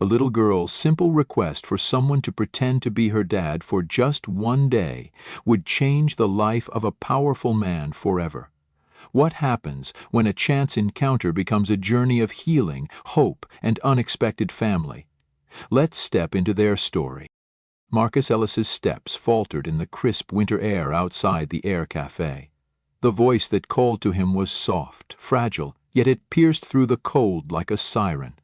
A little girl's simple request for someone to pretend to be her dad for just one day would change the life of a powerful man forever. What happens when a chance encounter becomes a journey of healing, hope, and unexpected family? Let's step into their story. Marcus Ellis's steps faltered in the crisp winter air outside the Air Cafe. The voice that called to him was soft, fragile, yet it pierced through the cold like a siren.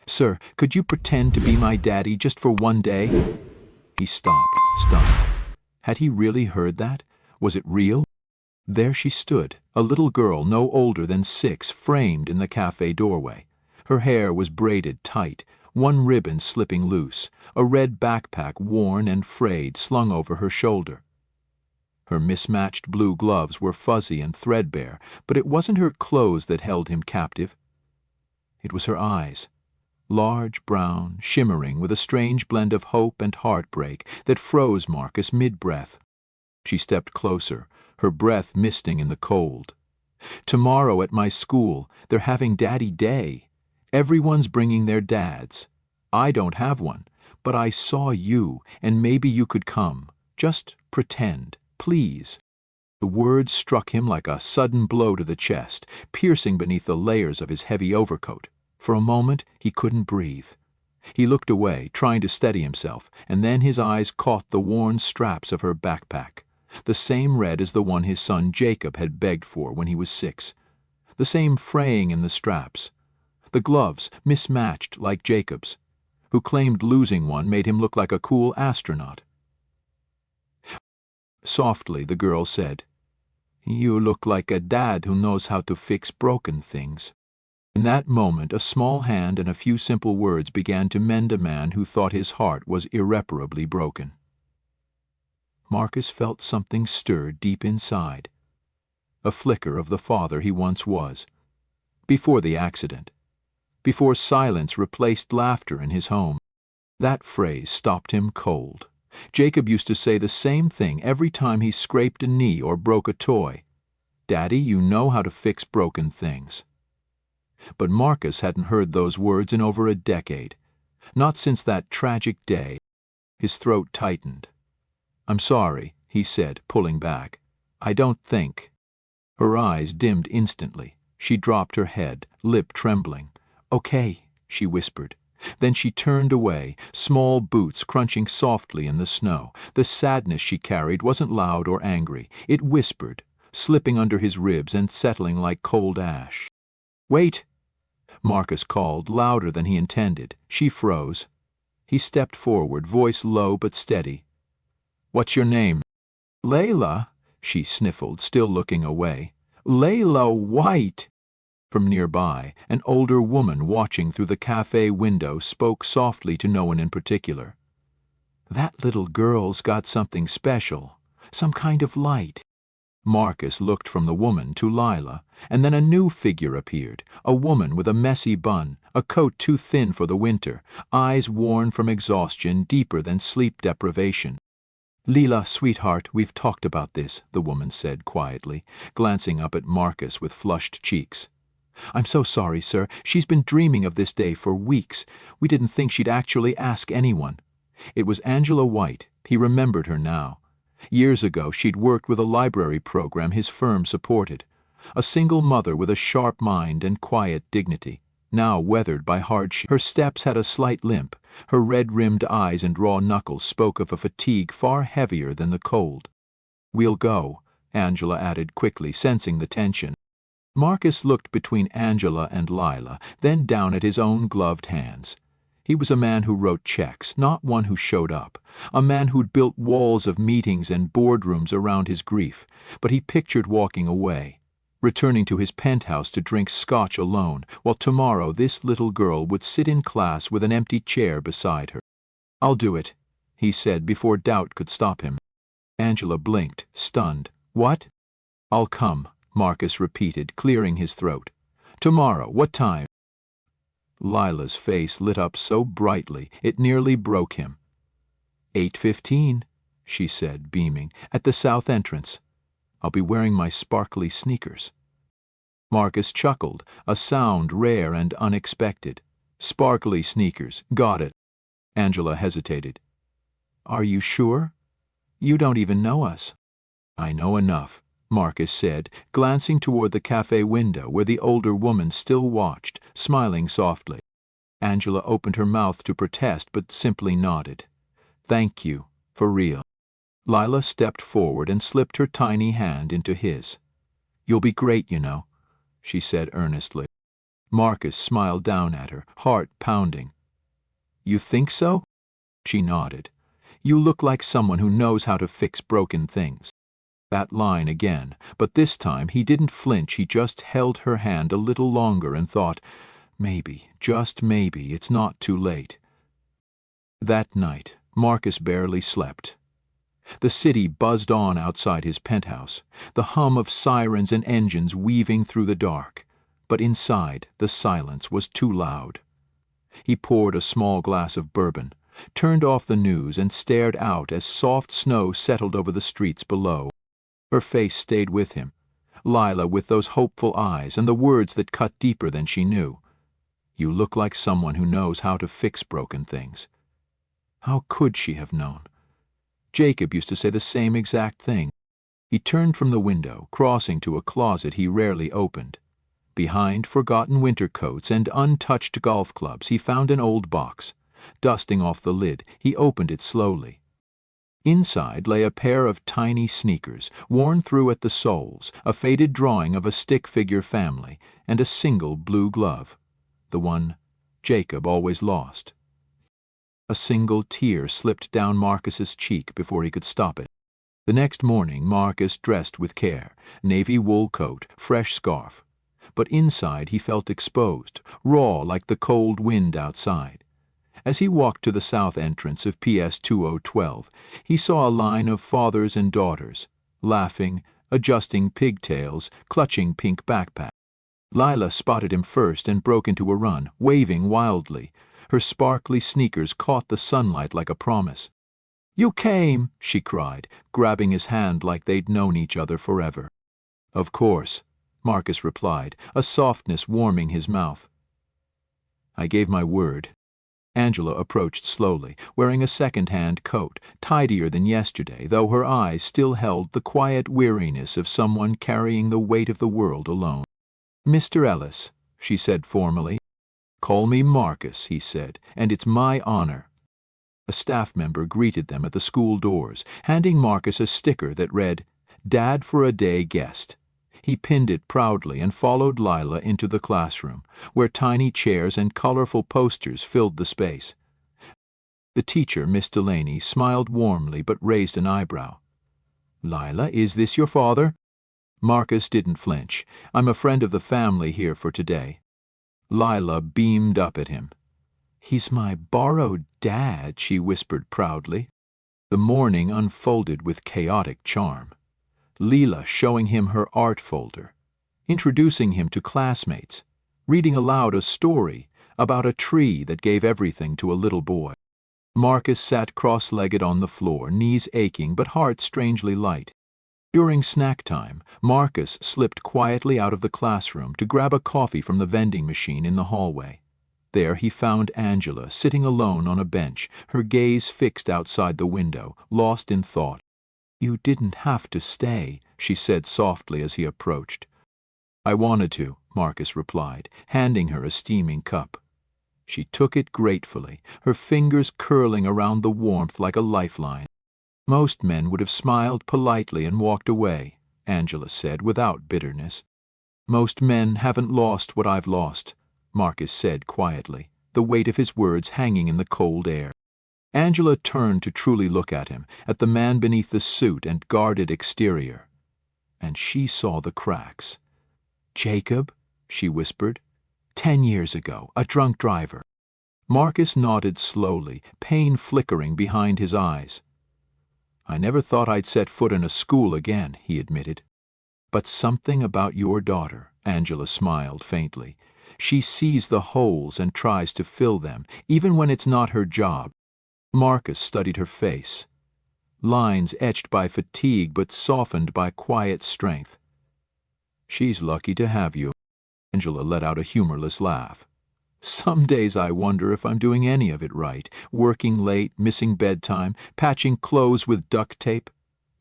"Sir, could you pretend to be my daddy just for one day?" He stopped, stunned. Had he really heard that? Was it real? There she stood, a little girl no older than 6, framed in the cafe doorway. Her hair was braided tight, one ribbon slipping loose, a red backpack worn and frayed slung over her shoulder. Her mismatched blue gloves were fuzzy and threadbare, but it wasn't her clothes that held him captive. It was her eyes. Large, brown, shimmering with a strange blend of hope and heartbreak that froze Marcus mid-breath. She stepped closer, her breath misting in the cold. "Tomorrow at my school, they're having Daddy Day. Everyone's bringing their dads. I don't have one, but I saw you, and maybe you could come. Just pretend, please." The words struck him like a sudden blow to the chest, piercing beneath the layers of his heavy overcoat. For a moment, he couldn't breathe. He looked away, trying to steady himself, and then his eyes caught the worn straps of her backpack, the same red as the one his son Jacob had begged for when he was 6. The same fraying in the straps. The gloves, mismatched like Jacob's, who claimed losing one made him look like a cool astronaut. Softly, the girl said, "You look like a dad who knows how to fix broken things." In that moment, a small hand and a few simple words began to mend a man who thought his heart was irreparably broken. Marcus felt something stir deep inside. A flicker of the father he once was. Before the accident. Before silence replaced laughter in his home. That phrase stopped him cold. Jacob used to say the same thing every time he scraped a knee or broke a toy. "Daddy, you know how to fix broken things." But Marcus hadn't heard those words in over a decade. Not since that tragic day. His throat tightened. "I'm sorry," he said, pulling back. "I don't think." Her eyes dimmed instantly. She dropped her head, lip trembling. "Okay," she whispered. Then she turned away, small boots crunching softly in the snow. The sadness she carried wasn't loud or angry. It whispered, slipping under his ribs and settling like cold ash. "Wait!" Marcus called, louder than he intended. She froze. He stepped forward, voice low but steady. "What's your name?" "Lila," she sniffled, still looking away. "Lila White." From nearby, an older woman watching through the cafe window spoke softly to no one in particular. "That little girl's got something special, some kind of light." Marcus looked from the woman to Lila, and then a new figure appeared, a woman with a messy bun, a coat too thin for the winter, eyes worn from exhaustion deeper than sleep deprivation. "Lila, sweetheart, we've talked about this," the woman said quietly, glancing up at Marcus with flushed cheeks. "I'm so sorry, sir. She's been dreaming of this day for weeks. We didn't think she'd actually ask anyone." It was Angela White. He remembered her now. Years ago, she'd worked with a library program his firm supported. A single mother with a sharp mind and quiet dignity, now weathered by hardship. Her steps had a slight limp. Her red-rimmed eyes and raw knuckles spoke of a fatigue far heavier than the cold. "We'll go," Angela added quickly, sensing the tension. Marcus looked between Angela and Lila, then down at his own gloved hands. He was a man who wrote checks, not one who showed up. A man who'd built walls of meetings and boardrooms around his grief, but he pictured walking away, returning to his penthouse to drink scotch alone, while tomorrow this little girl would sit in class with an empty chair beside her. "I'll do it," he said before doubt could stop him. Angela blinked, stunned. "What?" "I'll come," Marcus repeated, clearing his throat. "Tomorrow, what time?" Lila's face lit up so brightly it nearly broke him. 8:15, she said, beaming, "at the south entrance. I'll be wearing my sparkly sneakers." Marcus chuckled, a sound rare and unexpected. Sparkly sneakers, got it. Angela hesitated. Are you sure? You don't even know us. I know enough, Marcus said, glancing toward the cafe window where the older woman still watched, smiling softly. Angela opened her mouth to protest but simply nodded. Thank you, for real. Lila stepped forward and slipped her tiny hand into his. You'll be great, you know, she said earnestly. Marcus smiled down at her, heart pounding. You think so? She nodded. You look like someone who knows how to fix broken things. That line again, but this time he didn't flinch, he just held her hand a little longer and thought, maybe, just maybe, it's not too late. That night, Marcus barely slept. The city buzzed on outside his penthouse, the hum of sirens and engines weaving through the dark, but inside the silence was too loud. He poured a small glass of bourbon, turned off the news and stared out as soft snow settled over the streets below. Her face stayed with him, Lila with those hopeful eyes and the words that cut deeper than she knew. You look like someone who knows how to fix broken things. How could she have known? Jacob used to say the same exact thing. He turned from the window, crossing to a closet he rarely opened. Behind forgotten winter coats and untouched golf clubs he found an old box. Dusting off the lid, he opened it slowly. Inside lay a pair of tiny sneakers, worn through at the soles, a faded drawing of a stick-figure family, and a single blue glove, the one Jacob always lost. A single tear slipped down Marcus's cheek before he could stop it. The next morning Marcus dressed with care, navy wool coat, fresh scarf. But inside he felt exposed, raw like the cold wind outside. As he walked to the south entrance of PS 2012, he saw a line of fathers and daughters, laughing, adjusting pigtails, clutching pink backpacks. Lila spotted him first and broke into a run, waving wildly. Her sparkly sneakers caught the sunlight like a promise. You came, she cried, grabbing his hand like they'd known each other forever. Of course, Marcus replied, a softness warming his mouth. I gave my word. Angela approached slowly, wearing a second-hand coat, tidier than yesterday, though her eyes still held the quiet weariness of someone carrying the weight of the world alone. Mr. Ellis, she said formally. Call me Marcus, he said, and it's my honor. A staff member greeted them at the school doors, handing Marcus a sticker that read, Dad for a Day Guest. He pinned it proudly and followed Lila into the classroom, where tiny chairs and colorful posters filled the space. The teacher, Miss Delaney, smiled warmly but raised an eyebrow. Lila, is this your father? Marcus didn't flinch. I'm a friend of the family here for today. Lila beamed up at him. He's my borrowed dad, she whispered proudly. The morning unfolded with chaotic charm. Lila showing him her art folder, introducing him to classmates, reading aloud a story about a tree that gave everything to a little boy. Marcus sat cross-legged on the floor, knees aching but heart strangely light. During snack time, Marcus slipped quietly out of the classroom to grab a coffee from the vending machine in the hallway. There he found Angela sitting alone on a bench, her gaze fixed outside the window, lost in thought. You didn't have to stay, she said softly as he approached. I wanted to, Marcus replied, handing her a steaming cup. She took it gratefully, her fingers curling around the warmth like a lifeline. Most men would have smiled politely and walked away, Angela said without bitterness. Most men haven't lost what I've lost, Marcus said quietly, the weight of his words hanging in the cold air. Angela turned to truly look at him, at the man beneath the suit and guarded exterior. And she saw the cracks. Jacob, she whispered. 10 years ago, a drunk driver. Marcus nodded slowly, pain flickering behind his eyes. I never thought I'd set foot in a school again, he admitted. But something about your daughter, Angela smiled faintly. She sees the holes and tries to fill them, even when it's not her job. Marcus studied her face. Lines etched by fatigue but softened by quiet strength. She's lucky to have you. Angela let out a humorless laugh. Some days I wonder if I'm doing any of it right, working late, missing bedtime, patching clothes with duct tape.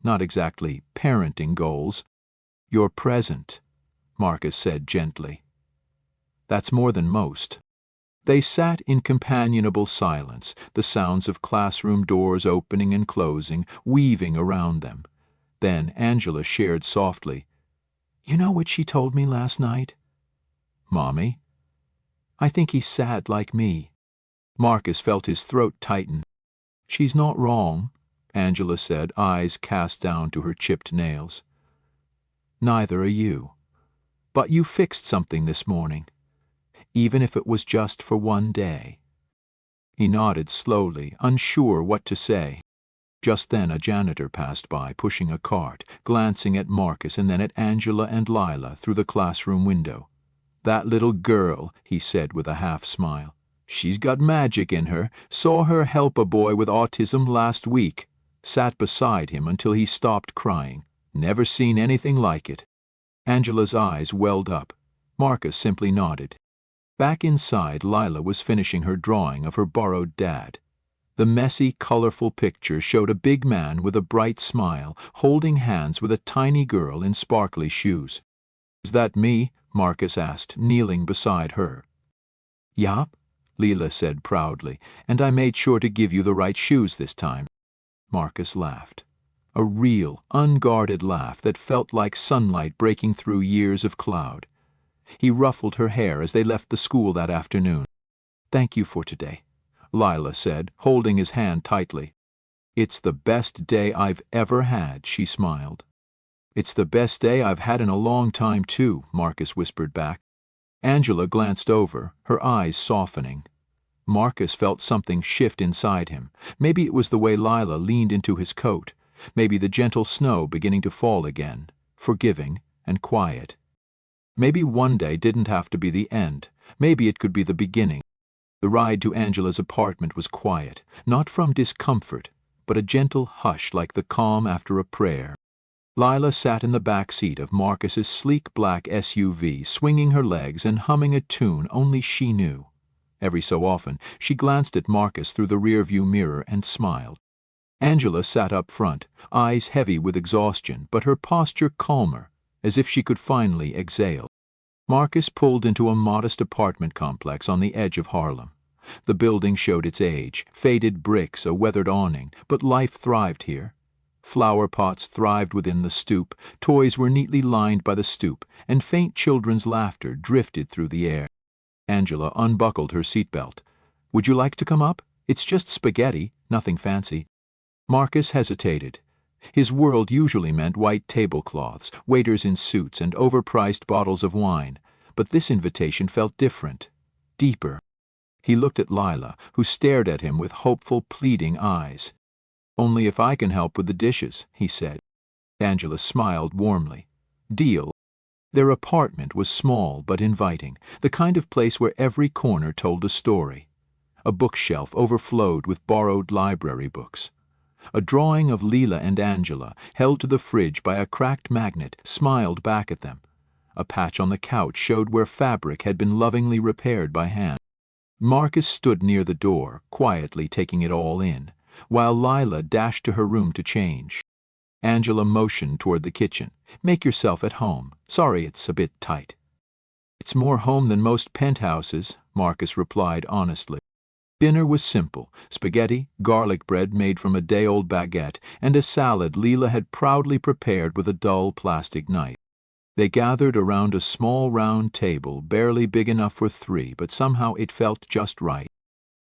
Not exactly parenting goals. You're present, Marcus said gently. That's more than most. They sat in companionable silence, the sounds of classroom doors opening and closing, weaving around them. Then Angela shared softly, "You know what she told me last night?" "Mommy?" "I think he's sad like me." Marcus felt his throat tighten. "She's not wrong," Angela said, eyes cast down to her chipped nails. "Neither are you. But you fixed something this morning, even if it was just for one day." He nodded slowly, unsure what to say. Just then a janitor passed by, pushing a cart, glancing at Marcus and then at Angela and Lila through the classroom window. "That little girl," he said with a half-smile. "She's got magic in her. Saw her help a boy with autism last week. Sat beside him until he stopped crying. Never seen anything like it." Angela's eyes welled up. Marcus simply nodded. Back inside, Lila was finishing her drawing of her borrowed dad. The messy, colorful picture showed a big man with a bright smile, holding hands with a tiny girl in sparkly shoes. "Is that me?" Marcus asked, kneeling beside her. "Yup," Lila said proudly, "and I made sure to give you the right shoes this time." Marcus laughed. A real, unguarded laugh that felt like sunlight breaking through years of cloud. He ruffled her hair as they left the school that afternoon. "Thank you for today," Lila said, holding his hand tightly. "It's the best day I've ever had," she smiled. "It's the best day I've had in a long time, too," Marcus whispered back. Angela glanced over, her eyes softening. Marcus felt something shift inside him. Maybe it was the way Lila leaned into his coat. Maybe the gentle snow beginning to fall again, forgiving and quiet. Maybe one day didn't have to be the end. Maybe it could be the beginning. The ride to Angela's apartment was quiet, not from discomfort, but a gentle hush like the calm after a prayer. Lila sat in the back seat of Marcus's sleek black SUV, swinging her legs and humming a tune only she knew. Every so often, she glanced at Marcus through the rearview mirror and smiled. Angela sat up front, eyes heavy with exhaustion, but her posture calmer, as if she could finally exhale. Marcus pulled into a modest apartment complex on the edge of Harlem. The building showed its age, faded bricks, a weathered awning, but life thrived here. Flower pots thrived within the stoop, toys were neatly lined by the stoop, and faint children's laughter drifted through the air. Angela unbuckled her seatbelt. "Would you like to come up? It's just spaghetti, nothing fancy." Marcus hesitated. His world usually meant white tablecloths, waiters in suits, and overpriced bottles of wine, but this invitation felt different, deeper. He looked at Lila, who stared at him with hopeful, pleading eyes. "Only if I can help with the dishes," he said. Angela smiled warmly. "Deal." Their apartment was small but inviting, the kind of place where every corner told a story. A bookshelf overflowed with borrowed library books. A drawing of Lila and Angela, held to the fridge by a cracked magnet, smiled back at them. A patch on the couch showed where fabric had been lovingly repaired by hand. Marcus stood near the door, quietly taking it all in, while Lila dashed to her room to change. Angela motioned toward the kitchen. "Make yourself at home. Sorry it's a bit tight." "It's more home than most penthouses," Marcus replied honestly. Dinner was simple: spaghetti, garlic bread made from a day-old baguette, and a salad Lila had proudly prepared with a dull plastic knife. They gathered around a small round table, barely big enough for three, but somehow it felt just right.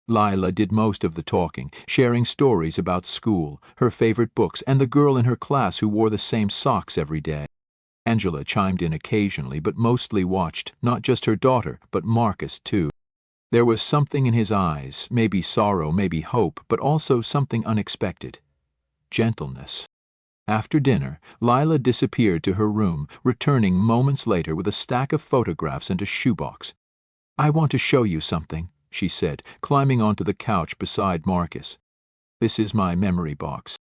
Lila did most of the talking, sharing stories about school, her favorite books, and the girl in her class who wore the same socks every day. Angela chimed in occasionally, but mostly watched, not just her daughter, but Marcus too. There was something in his eyes, maybe sorrow, maybe hope, but also something unexpected. Gentleness. After dinner, Lila disappeared to her room, returning moments later with a stack of photographs and a shoebox. "I want to show you something," she said, climbing onto the couch beside Marcus. "This is my memory box."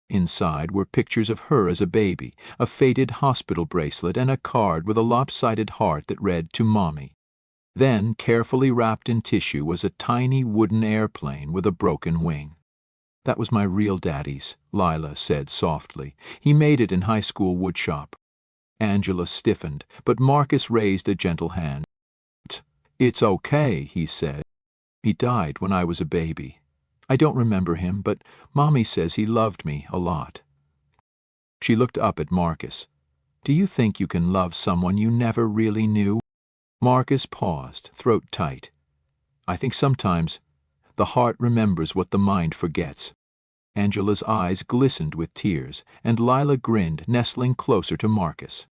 Inside were pictures of her as a baby, a faded hospital bracelet, and a card with a lopsided heart that read, "To Mommy." Then, carefully wrapped in tissue, was a tiny wooden airplane with a broken wing. "That was my real daddy's," Lila said softly. "He made it in high school woodshop." Angela stiffened, but Marcus raised a gentle hand. "It's okay," he said. "He died when I was a baby. I don't remember him, but Mommy says he loved me a lot." She looked up at Marcus. "Do you think you can love someone you never really knew?" Marcus paused, throat tight. "I think sometimes the heart remembers what the mind forgets." Angela's eyes glistened with tears, and Lila grinned, nestling closer to Marcus.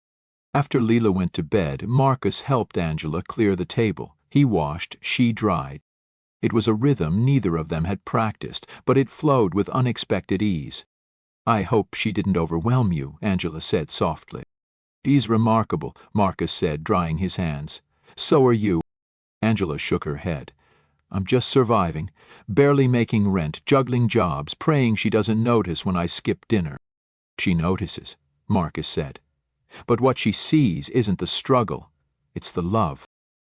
After Lila went to bed, Marcus helped Angela clear the table. He washed, she dried. It was a rhythm neither of them had practiced, but it flowed with unexpected ease. "I hope she didn't overwhelm you," Angela said softly. "She's remarkable," Marcus said, drying his hands. "So are you." Angela shook her head. "I'm just surviving, barely making rent, juggling jobs, praying she doesn't notice when I skip dinner." "She notices," Marcus said. "But what she sees isn't the struggle, it's the love."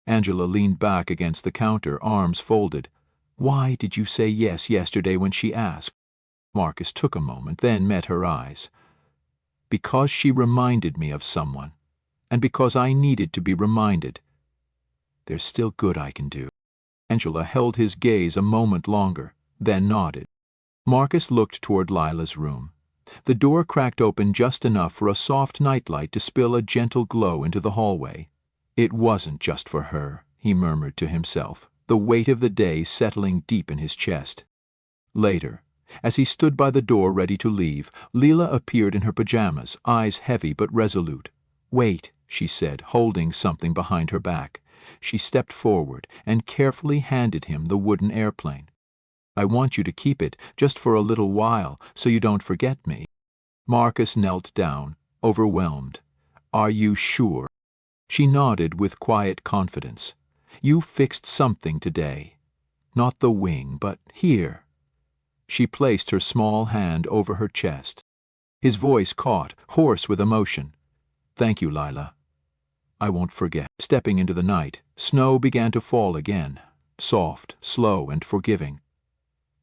Angela leaned back against the counter, arms folded. "Why did you say yes yesterday when she asked?" Marcus took a moment, then met her eyes. "Because she reminded me of someone, and because I needed to be reminded. There's still good I can do." Angela held his gaze a moment longer, then nodded. Marcus looked toward Lila's room. The door cracked open just enough for a soft nightlight to spill a gentle glow into the hallway. It wasn't just for her, he murmured to himself, the weight of the day settling deep in his chest. Later, as he stood by the door ready to leave, Lila appeared in her pajamas, eyes heavy but resolute. "Wait," she said, holding something behind her back. She stepped forward and carefully handed him the wooden airplane. "I want you to keep it just for a little while, so you don't forget me." Marcus knelt down, overwhelmed. "Are you sure?" She nodded with quiet confidence. "You fixed something today. Not the wing, but here." She placed her small hand over her chest. His voice caught, hoarse with emotion. "Thank you, Lila. I won't forget." Stepping into the night, snow began to fall again, soft, slow, and forgiving.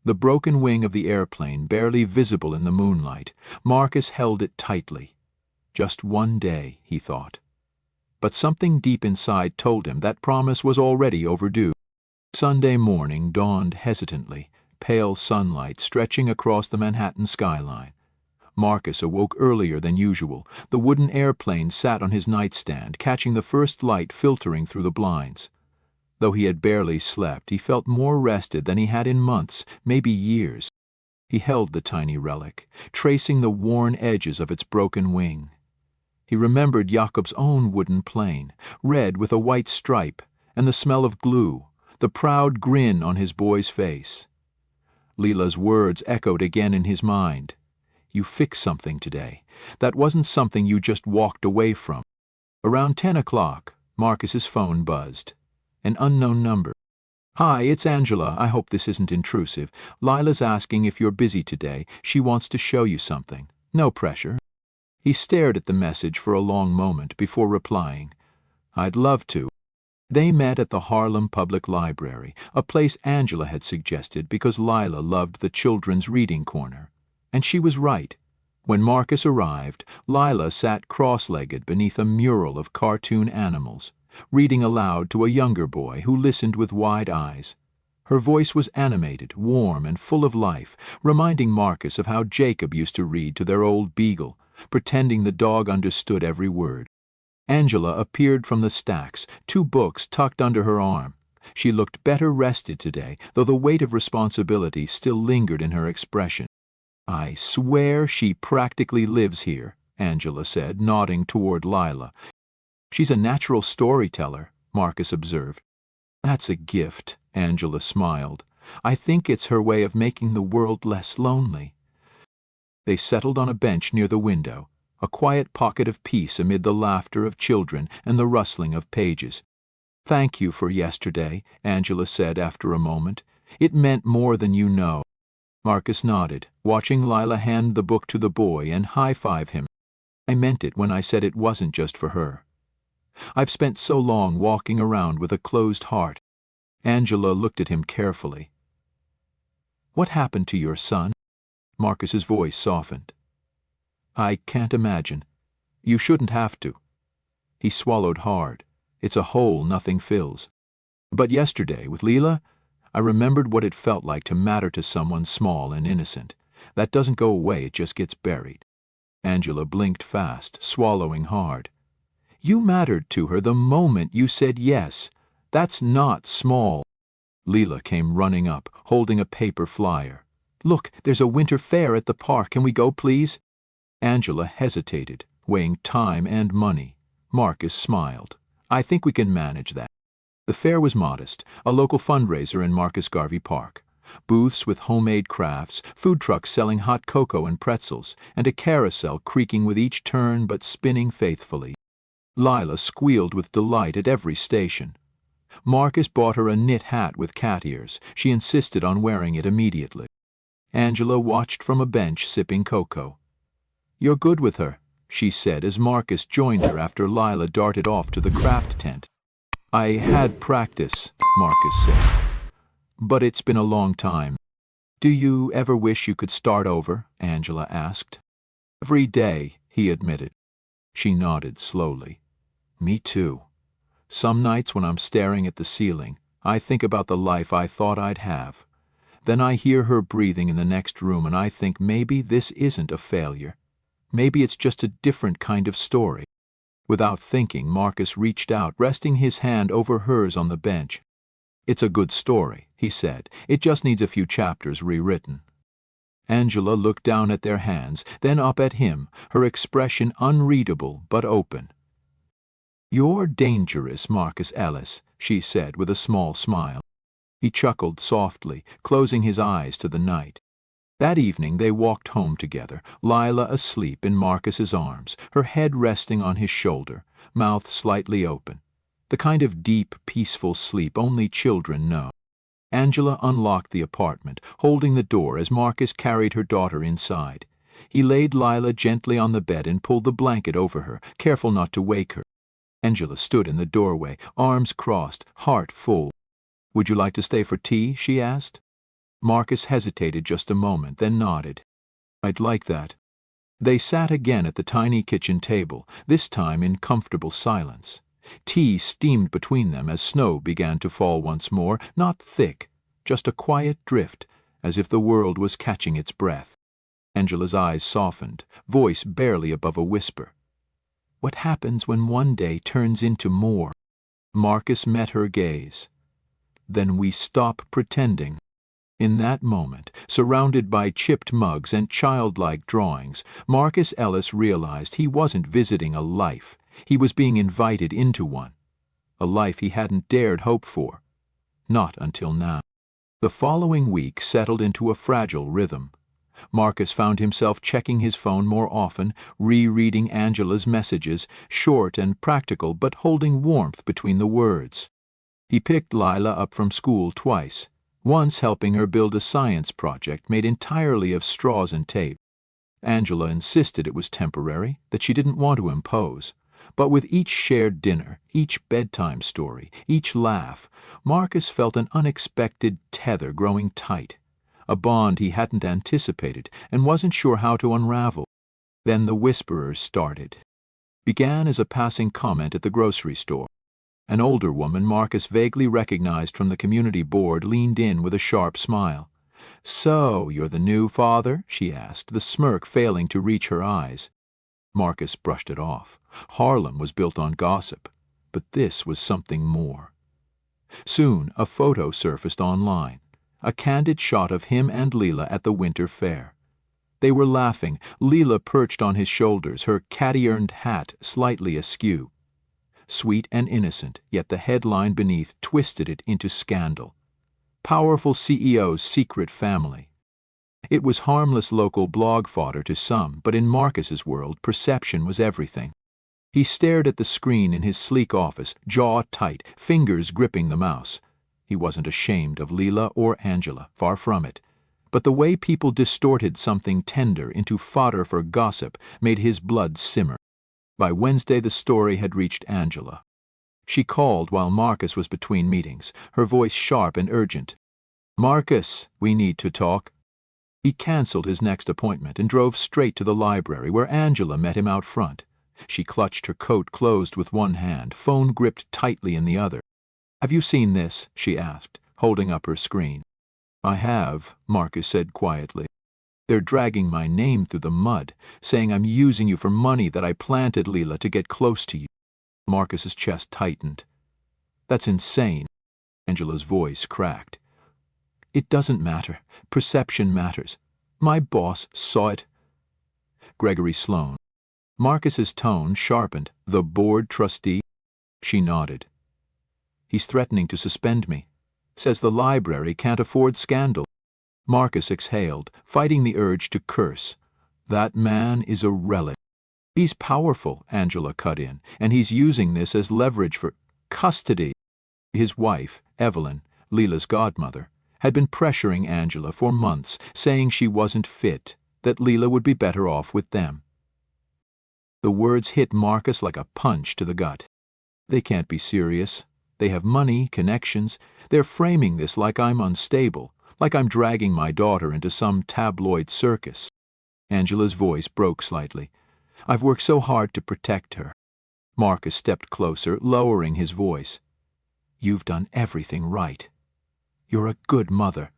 The broken wing of the airplane barely visible in the moonlight, Marcus held it tightly. Just one day, he thought. But something deep inside told him that promise was already overdue. Sunday morning dawned hesitantly, pale sunlight stretching across the Manhattan skyline. Marcus awoke earlier than usual. The wooden airplane sat on his nightstand, catching the first light filtering through the blinds. Though he had barely slept, he felt more rested than he had in months, maybe years. He held the tiny relic, tracing the worn edges of its broken wing. He remembered Jakob's own wooden plane, red with a white stripe, and the smell of glue, the proud grin on his boy's face. Lila's words echoed again in his mind. "You fixed something today. That wasn't something you just walked away from." Around 10 o'clock, Marcus's phone buzzed. An unknown number. "Hi, it's Angela. I hope this isn't intrusive. Lila's asking if you're busy today. She wants to show you something. No pressure." He stared at the message for a long moment before replying, "I'd love to." They met at the Harlem Public Library, a place Angela had suggested because Lila loved the children's reading corner. And she was right. When Marcus arrived, Lila sat cross-legged beneath a mural of cartoon animals, reading aloud to a younger boy who listened with wide eyes. Her voice was animated, warm, and full of life, reminding Marcus of how Jacob used to read to their old beagle, pretending the dog understood every word. Angela appeared from the stacks, 2 books tucked under her arm. She looked better rested today, though the weight of responsibility still lingered in her expression. "I swear she practically lives here," Angela said, nodding toward Lila. "She's a natural storyteller," Marcus observed. "That's a gift," Angela smiled. "I think it's her way of making the world less lonely." They settled on a bench near the window, a quiet pocket of peace amid the laughter of children and the rustling of pages. "Thank you for yesterday," Angela said after a moment. "It meant more than you know." Marcus nodded, watching Lila hand the book to the boy and high-five him. "I meant it when I said it wasn't just for her. I've spent so long walking around with a closed heart. Angela looked at him carefully. What happened to your son? Marcus's voice softened. I can't imagine. You shouldn't have to. He swallowed hard. It's a hole nothing fills. But yesterday, with Lila, I remembered what it felt like to matter to someone small and innocent. That doesn't go away, it just gets buried. Angela blinked fast, swallowing hard. You mattered to her the moment you said yes. That's not small. Lila came running up, holding a paper flyer. Look, there's a winter fair at the park. Can we go, please? Angela hesitated, weighing time and money. Marcus smiled. I think we can manage that. The fair was modest, a local fundraiser in Marcus Garvey Park. Booths with homemade crafts, food trucks selling hot cocoa and pretzels, and a carousel creaking with each turn but spinning faithfully. Lila squealed with delight at every station. Marcus bought her a knit hat with cat ears. She insisted on wearing it immediately. Angela watched from a bench sipping cocoa. You're good with her, she said as Marcus joined her after Lila darted off to the craft tent. I had practice, Marcus said. But it's been a long time. Do you ever wish you could start over? Angela asked. Every day, he admitted. She nodded slowly. Me too. Some nights when I'm staring at the ceiling, I think about the life I thought I'd have. Then I hear her breathing in the next room and I think maybe this isn't a failure. Maybe it's just a different kind of story. Without thinking, Marcus reached out, resting his hand over hers on the bench. It's a good story, he said. It just needs a few chapters rewritten. Angela looked down at their hands, then up at him, her expression unreadable but open. You're dangerous, Marcus Ellis, she said with a small smile. He chuckled softly, closing his eyes to the night. That evening they walked home together, Lila asleep in Marcus's arms, her head resting on his shoulder, mouth slightly open. The kind of deep, peaceful sleep only children know. Angela unlocked the apartment, holding the door as Marcus carried her daughter inside. He laid Lila gently on the bed and pulled the blanket over her, careful not to wake her. Angela stood in the doorway, arms crossed, heart full. Would you like to stay for tea? She asked. Marcus hesitated just a moment, then nodded. I'd like that. They sat again at the tiny kitchen table, this time in comfortable silence. Tea steamed between them as snow began to fall once more, not thick, just a quiet drift, as if the world was catching its breath. Angela's eyes softened, voice barely above a whisper. What happens when one day turns into more? Marcus met her gaze. Then we stop pretending. In that moment, surrounded by chipped mugs and childlike drawings, Marcus Ellis realized he wasn't visiting a life. He was being invited into one. A life he hadn't dared hope for. Not until now. The following week settled into a fragile rhythm. Marcus found himself checking his phone more often, rereading Angela's messages, short and practical but holding warmth between the words. He picked Lila up from school twice, once helping her build a science project made entirely of straws and tape. Angela insisted it was temporary, that she didn't want to impose. But with each shared dinner, each bedtime story, each laugh, Marcus felt an unexpected tether growing tight, a bond he hadn't anticipated and wasn't sure how to unravel. Then the whisperers started. Began as a passing comment at the grocery store. An older woman Marcus vaguely recognized from the community board leaned in with a sharp smile. So, you're the new father? She asked, the smirk failing to reach her eyes. Marcus brushed it off. Harlem was built on gossip, but this was something more. Soon, a photo surfaced online, a candid shot of him and Lila at the winter fair. They were laughing, Lila perched on his shoulders, her cat-eared hat slightly askew. Sweet and innocent, yet the headline beneath twisted it into scandal. Powerful CEO's secret family. It was harmless local blog fodder to some, but in Marcus's world, perception was everything. He stared at the screen in his sleek office, jaw tight, fingers gripping the mouse. He wasn't ashamed of Lila or Angela, far from it. But the way people distorted something tender into fodder for gossip made his blood simmer. By Wednesday the story had reached Angela. She called while Marcus was between meetings, her voice sharp and urgent. "Marcus, we need to talk." He cancelled his next appointment and drove straight to the library, where Angela met him out front. She clutched her coat closed with one hand, phone gripped tightly in the other. "Have you seen this?" she asked, holding up her screen. "I have," Marcus said quietly. "They're dragging my name through the mud, saying I'm using you for money that I planted Lila to get close to you." Marcus's chest tightened. "That's insane." Angela's voice cracked. "It doesn't matter. Perception matters. My boss saw it." Gregory Sloane. Marcus's tone sharpened. "The board trustee?" She nodded. "He's threatening to suspend me. Says the library can't afford scandal." Marcus exhaled, fighting the urge to curse. "That man is a relic." "He's powerful," Angela cut in, "and he's using this as leverage for custody." His wife, Evelyn, Lila's godmother, had been pressuring Angela for months, saying she wasn't fit, that Lila would be better off with them. The words hit Marcus like a punch to the gut. "They can't be serious. They have money, connections. They're framing this like I'm unstable, like I'm dragging my daughter into some tabloid circus." Angela's voice broke slightly. "I've worked so hard to protect her." Marcus stepped closer, lowering his voice. "You've done everything right. You're a good mother."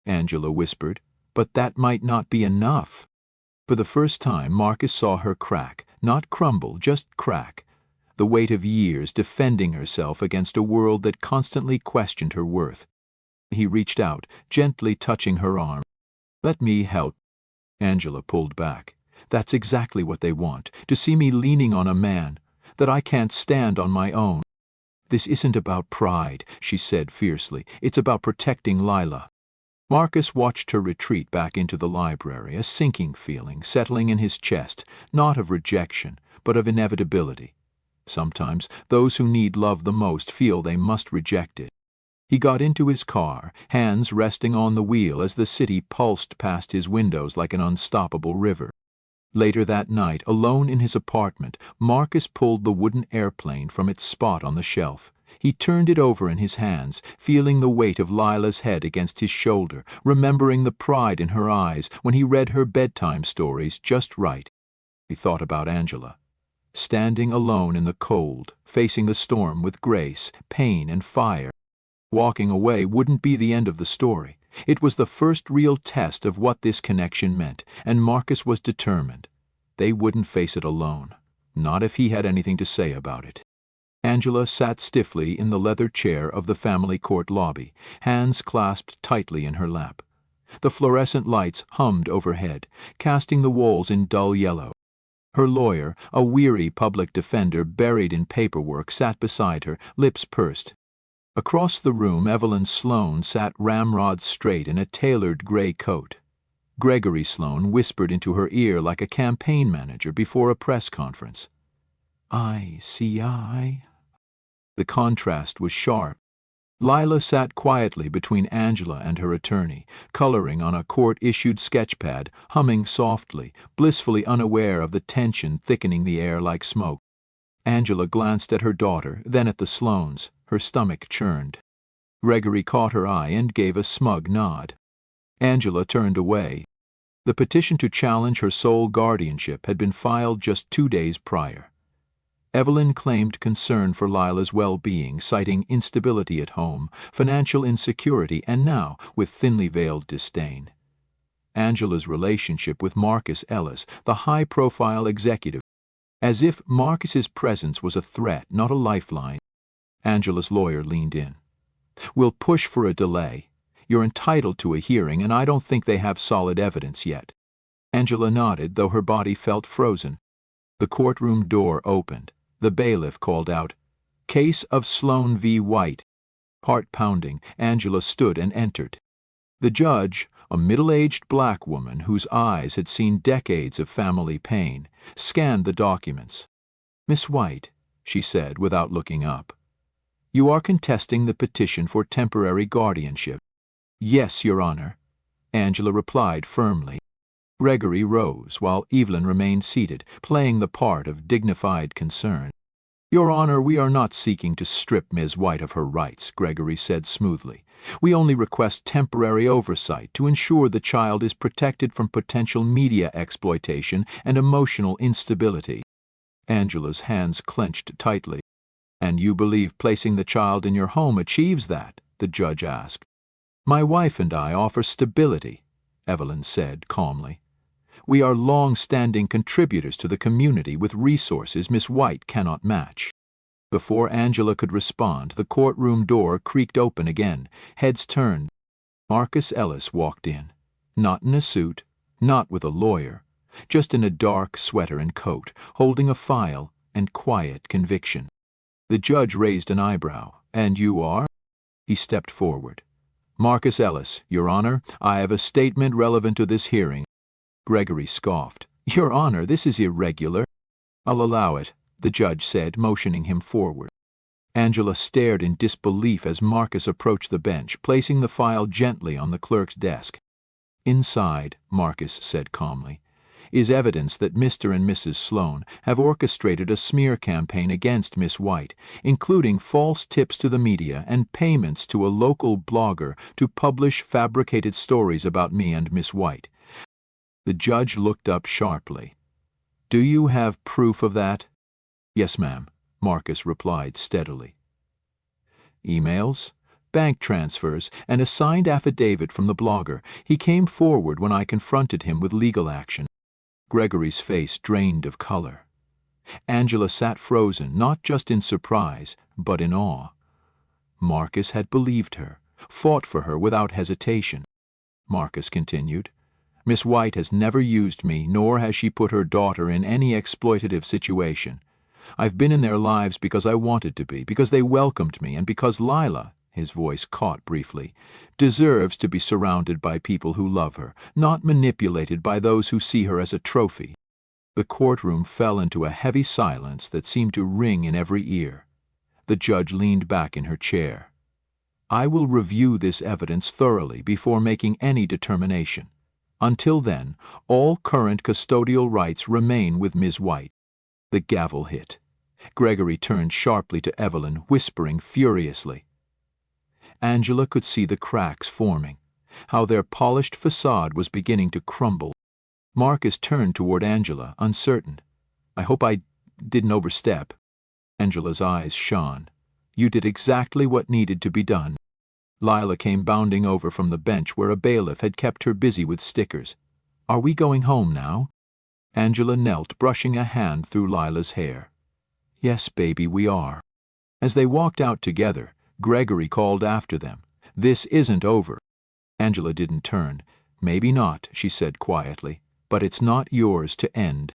Angela whispered, "But that might not be enough." For the first time, Marcus saw her crack, not crumble, just crack. The weight of years defending herself against a world that constantly questioned her worth. He reached out, gently touching her arm. "Let me help." Angela pulled back. "That's exactly what they want, to see me leaning on a man, that I can't stand on my own." "This isn't about pride," she said fiercely. "It's about protecting Lila." Marcus watched her retreat back into the library, a sinking feeling settling in his chest, not of rejection, but of inevitability. Sometimes those who need love the most feel they must reject it. He got into his car, hands resting on the wheel as the city pulsed past his windows like an unstoppable river. Later that night, alone in his apartment, Marcus pulled the wooden airplane from its spot on the shelf. He turned it over in his hands, feeling the weight of Lila's head against his shoulder, remembering the pride in her eyes when he read her bedtime stories just right. He thought about Angela. Standing alone in the cold, facing the storm with grace, pain, and fire. Walking away wouldn't be the end of the story. It was the first real test of what this connection meant, and Marcus was determined. They wouldn't face it alone, not if he had anything to say about it. Angela sat stiffly in the leather chair of the family court lobby, hands clasped tightly in her lap. The fluorescent lights hummed overhead, casting the walls in dull yellow. Her lawyer, a weary public defender buried in paperwork, sat beside her, lips pursed. Across the room, Evelyn Sloane sat ramrod straight in a tailored gray coat. Gregory Sloane whispered into her ear like a campaign manager before a press conference. "I see I." The contrast was sharp. Lila sat quietly between Angela and her attorney, coloring on a court-issued sketchpad, humming softly, blissfully unaware of the tension thickening the air like smoke. Angela glanced at her daughter, then at the Sloanes. Her stomach churned. Gregory caught her eye and gave a smug nod. Angela turned away. The petition to challenge her sole guardianship had been filed just 2 days prior. Evelyn claimed concern for Lila's well-being, citing instability at home, financial insecurity, and now, with thinly veiled disdain, Angela's relationship with Marcus Ellis, the high-profile executive, as if Marcus's presence was a threat, not a lifeline. Angela's lawyer leaned in. "We'll push for a delay. You're entitled to a hearing, and I don't think they have solid evidence yet." Angela nodded, though her body felt frozen. The courtroom door opened. The bailiff called out, "Case of Sloane v. White." Heart pounding, Angela stood and entered. The judge, a middle-aged black woman whose eyes had seen decades of family pain, scanned the documents. "Miss White," she said without looking up, "you are contesting the petition for temporary guardianship." "Yes, Your Honor," Angela replied firmly. Gregory rose while Evelyn remained seated, playing the part of dignified concern. "Your Honor, we are not seeking to strip Ms. White of her rights," Gregory said smoothly. "We only request temporary oversight to ensure the child is protected from potential media exploitation and emotional instability." Angela's hands clenched tightly. "And you believe placing the child in your home achieves that?" the judge asked. "My wife and I offer stability," Evelyn said calmly. "We are long-standing contributors to the community with resources Miss White cannot match." Before Angela could respond, the courtroom door creaked open again. Heads turned. Marcus Ellis walked in. Not in a suit, not with a lawyer, just in a dark sweater and coat, holding a file and quiet conviction. The judge raised an eyebrow. "And you are?" He stepped forward. "Marcus Ellis, Your Honor, I have a statement relevant to this hearing." Gregory scoffed. "Your Honor, this is irregular." "I'll allow it," the judge said, motioning him forward. Angela stared in disbelief as Marcus approached the bench, placing the file gently on the clerk's desk. "Inside," Marcus said calmly, "is evidence that Mr. and Mrs. Sloane have orchestrated a smear campaign against Miss White, including false tips to the media and payments to a local blogger to publish fabricated stories about me and Miss White." The judge looked up sharply. "Do you have proof of that?" "Yes, ma'am," Marcus replied steadily. "Emails, bank transfers, and a signed affidavit from the blogger. He came forward when I confronted him with legal action." Gregory's face drained of color. Angela sat frozen, not just in surprise, but in awe. Marcus had believed her, fought for her without hesitation. Marcus continued, "Miss White has never used me, nor has she put her daughter in any exploitative situation. I've been in their lives because I wanted to be, because they welcomed me, and because Lila," his voice caught briefly, "deserves to be surrounded by people who love her, not manipulated by those who see her as a trophy." The courtroom fell into a heavy silence that seemed to ring in every ear. The judge leaned back in her chair. "I will review this evidence thoroughly before making any determination. Until then, all current custodial rights remain with Ms. White." The gavel hit. Gregory turned sharply to Evelyn, whispering furiously. Angela could see the cracks forming, how their polished facade was beginning to crumble. Marcus turned toward Angela, uncertain. "I hope I didn't overstep." Angela's eyes shone. "You did exactly what needed to be done." Lila came bounding over from the bench where a bailiff had kept her busy with stickers. "Are we going home now?" Angela knelt, brushing a hand through Lila's hair. "Yes, baby, we are." As they walked out together, Gregory called after them, "This isn't over." Angela didn't turn. "Maybe not," she said quietly, "but it's not yours to end."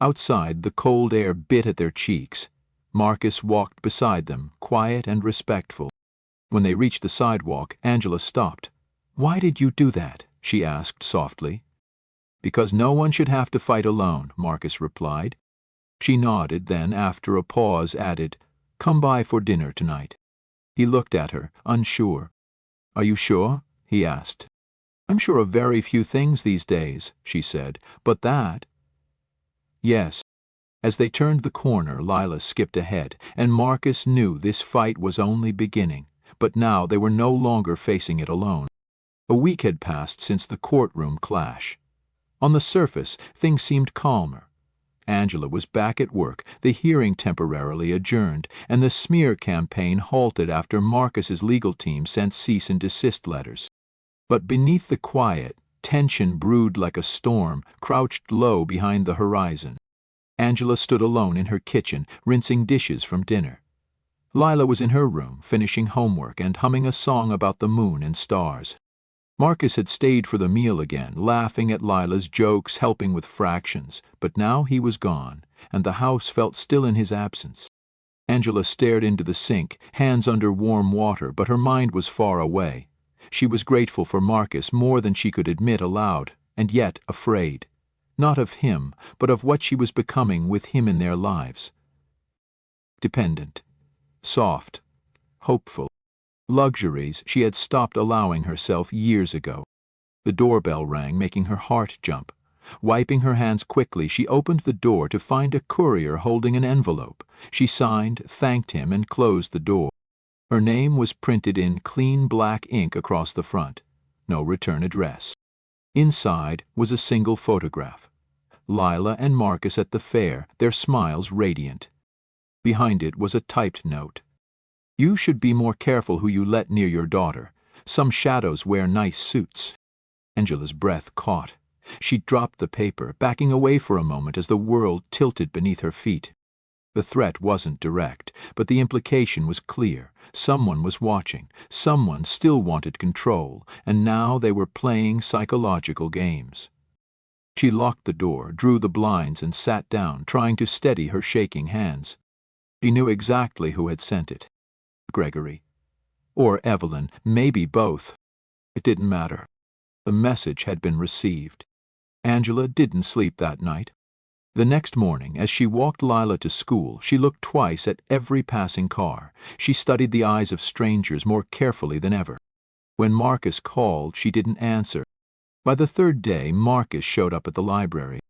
Outside, the cold air bit at their cheeks. Marcus walked beside them, quiet and respectful. When they reached the sidewalk, Angela stopped. "Why did you do that?" she asked softly. "Because no one should have to fight alone," Marcus replied. She nodded, then, after a pause, added, "Come by for dinner tonight." He looked at her, unsure. "Are you sure?" he asked. "I'm sure of very few things these days," she said, "but that—" "Yes." As they turned the corner, Lila skipped ahead, and Marcus knew this fight was only beginning. But now they were no longer facing it alone. A week had passed since the courtroom clash. On the surface, things seemed calmer. Angela was back at work, the hearing temporarily adjourned, and the smear campaign halted after Marcus's legal team sent cease and desist letters. But beneath the quiet, tension brewed like a storm, crouched low behind the horizon. Angela stood alone in her kitchen, rinsing dishes from dinner. Lila was in her room, finishing homework and humming a song about the moon and stars. Marcus had stayed for the meal again, laughing at Lila's jokes, helping with fractions, but now he was gone, and the house felt still in his absence. Angela stared into the sink, hands under warm water, but her mind was far away. She was grateful for Marcus more than she could admit aloud, and yet afraid. Not of him, but of what she was becoming with him in their lives. Dependent. Soft, hopeful. Luxuries she had stopped allowing herself years ago. The doorbell rang, making her heart jump. Wiping her hands quickly, she opened the door to find a courier holding an envelope. She signed, thanked him, and closed the door. Her name was printed in clean black ink across the front. No return address. Inside was a single photograph. Lila and Marcus at the fair, their smiles radiant. Behind it was a typed note. "You should be more careful who you let near your daughter. Some shadows wear nice suits." Angela's breath caught. She dropped the paper, backing away for a moment as the world tilted beneath her feet. The threat wasn't direct, but the implication was clear. Someone was watching, someone still wanted control, and now they were playing psychological games. She locked the door, drew the blinds, and sat down, trying to steady her shaking hands. She knew exactly who had sent it. Gregory. Or Evelyn, maybe both. It didn't matter. The message had been received. Angela didn't sleep that night. The next morning, as she walked Lila to school, she looked twice at every passing car. She studied the eyes of strangers more carefully than ever. When Marcus called, she didn't answer. By the third day, Marcus showed up at the library.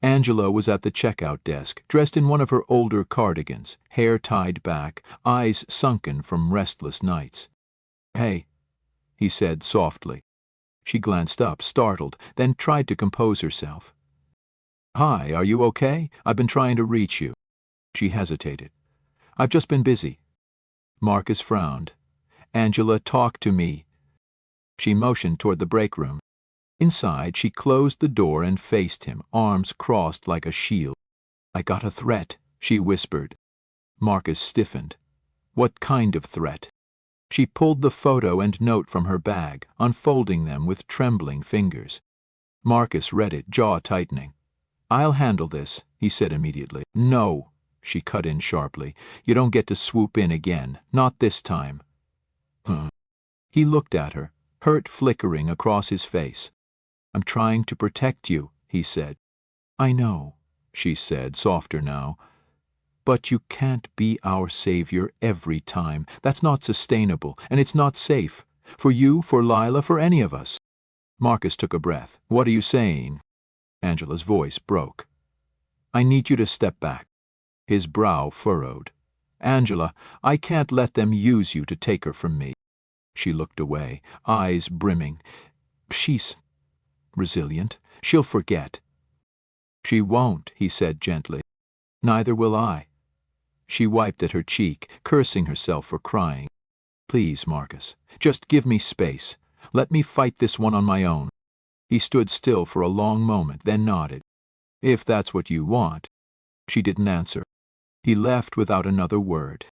Angela was at the checkout desk, dressed in one of her older cardigans, hair tied back, eyes sunken from restless nights. "Hey," he said softly. She glanced up, startled, then tried to compose herself. "Hi, are you okay? I've been trying to reach you." She hesitated. "I've just been busy." Marcus frowned. "Angela, talk to me." She motioned toward the break room. Inside, she closed the door and faced him, arms crossed like a shield. "I got a threat," she whispered. Marcus stiffened. "What kind of threat?" She pulled the photo and note from her bag, unfolding them with trembling fingers. Marcus read it, jaw tightening. "I'll handle this," he said immediately. "No," she cut in sharply. "You don't get to swoop in again. Not this time." He looked at her, hurt flickering across his face. "I'm trying to protect you," he said. "I know," she said, softer now. "But you can't be our savior every time. That's not sustainable, and it's not safe. For you, for Lila, for any of us." Marcus took a breath. "What are you saying?" Angela's voice broke. "I need you to step back." His brow furrowed. "Angela, I can't let them use you to take her from me." She looked away, eyes brimming. "She's resilient. She'll forget." "She won't," he said gently. "Neither will I." She wiped at her cheek, cursing herself for crying. "Please, Marcus, just give me space. Let me fight this one on my own." He stood still for a long moment, then nodded. "If that's what you want." She didn't answer. He left without another word.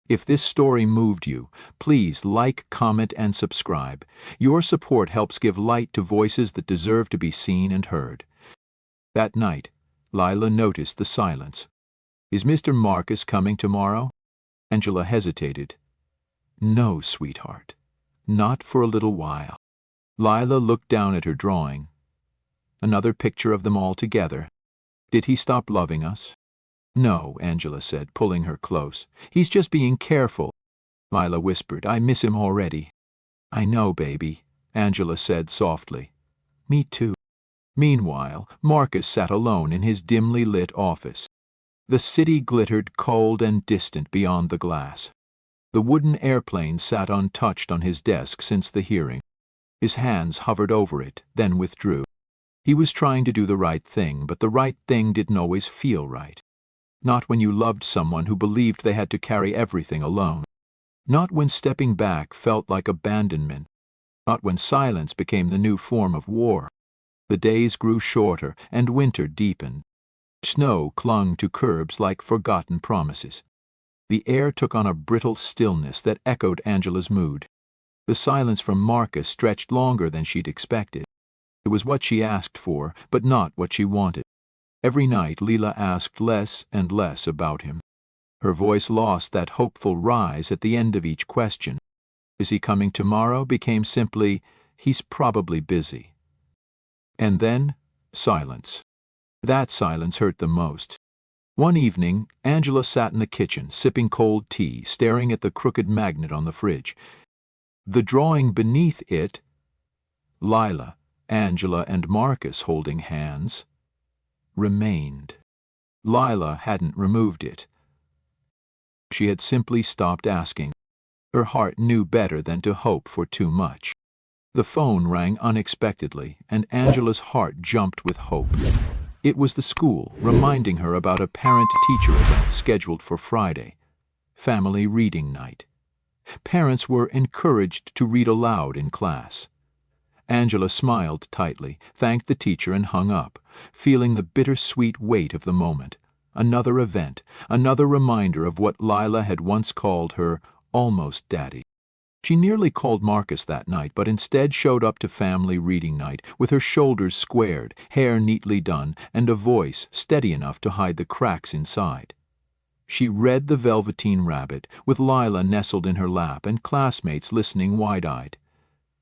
If this story moved you, please like, comment, and subscribe. Your support helps give light to voices that deserve to be seen and heard. That night, Lila noticed the silence. "Is Mr. Marcus coming tomorrow?" Angela hesitated. "No, sweetheart. Not for a little while." Lila looked down at her drawing. "Another picture of them all together. Did he stop loving us?" "No," Angela said, pulling her close. "He's just being careful." Lila whispered, "I miss him already." "I know, baby," Angela said softly. "Me too." Meanwhile, Marcus sat alone in his dimly lit office. The city glittered cold and distant beyond the glass. The wooden airplane sat untouched on his desk since the hearing. His hands hovered over it, then withdrew. He was trying to do the right thing, but the right thing didn't always feel right. Not when you loved someone who believed they had to carry everything alone. Not when stepping back felt like abandonment. Not when silence became the new form of war. The days grew shorter, and winter deepened. Snow clung to curbs like forgotten promises. The air took on a brittle stillness that echoed Angela's mood. The silence from Marcus stretched longer than she'd expected. It was what she asked for, but not what she wanted. Every night Lila asked less and less about him. Her voice lost that hopeful rise at the end of each question. "Is he coming tomorrow?" became simply, "He's probably busy." And then, silence. That silence hurt the most. One evening, Angela sat in the kitchen, sipping cold tea, staring at the crooked magnet on the fridge. The drawing beneath it, "Lila, Angela and Marcus, holding hands, remained. Lila hadn't removed it. She had simply stopped asking. Her heart knew better than to hope for too much. The phone rang unexpectedly, and Angela's heart jumped with hope. It was the school, reminding her about a parent-teacher event scheduled for Friday. Family reading night. Parents were encouraged to read aloud in class. Angela smiled tightly, thanked the teacher, and hung up, feeling the bittersweet weight of the moment. Another event, another reminder of what Lila had once called her almost daddy. She nearly called Marcus that night, but instead showed up to family reading night with her shoulders squared, hair neatly done, and a voice steady enough to hide the cracks inside. She read The Velveteen Rabbit, with Lila nestled in her lap and classmates listening wide-eyed.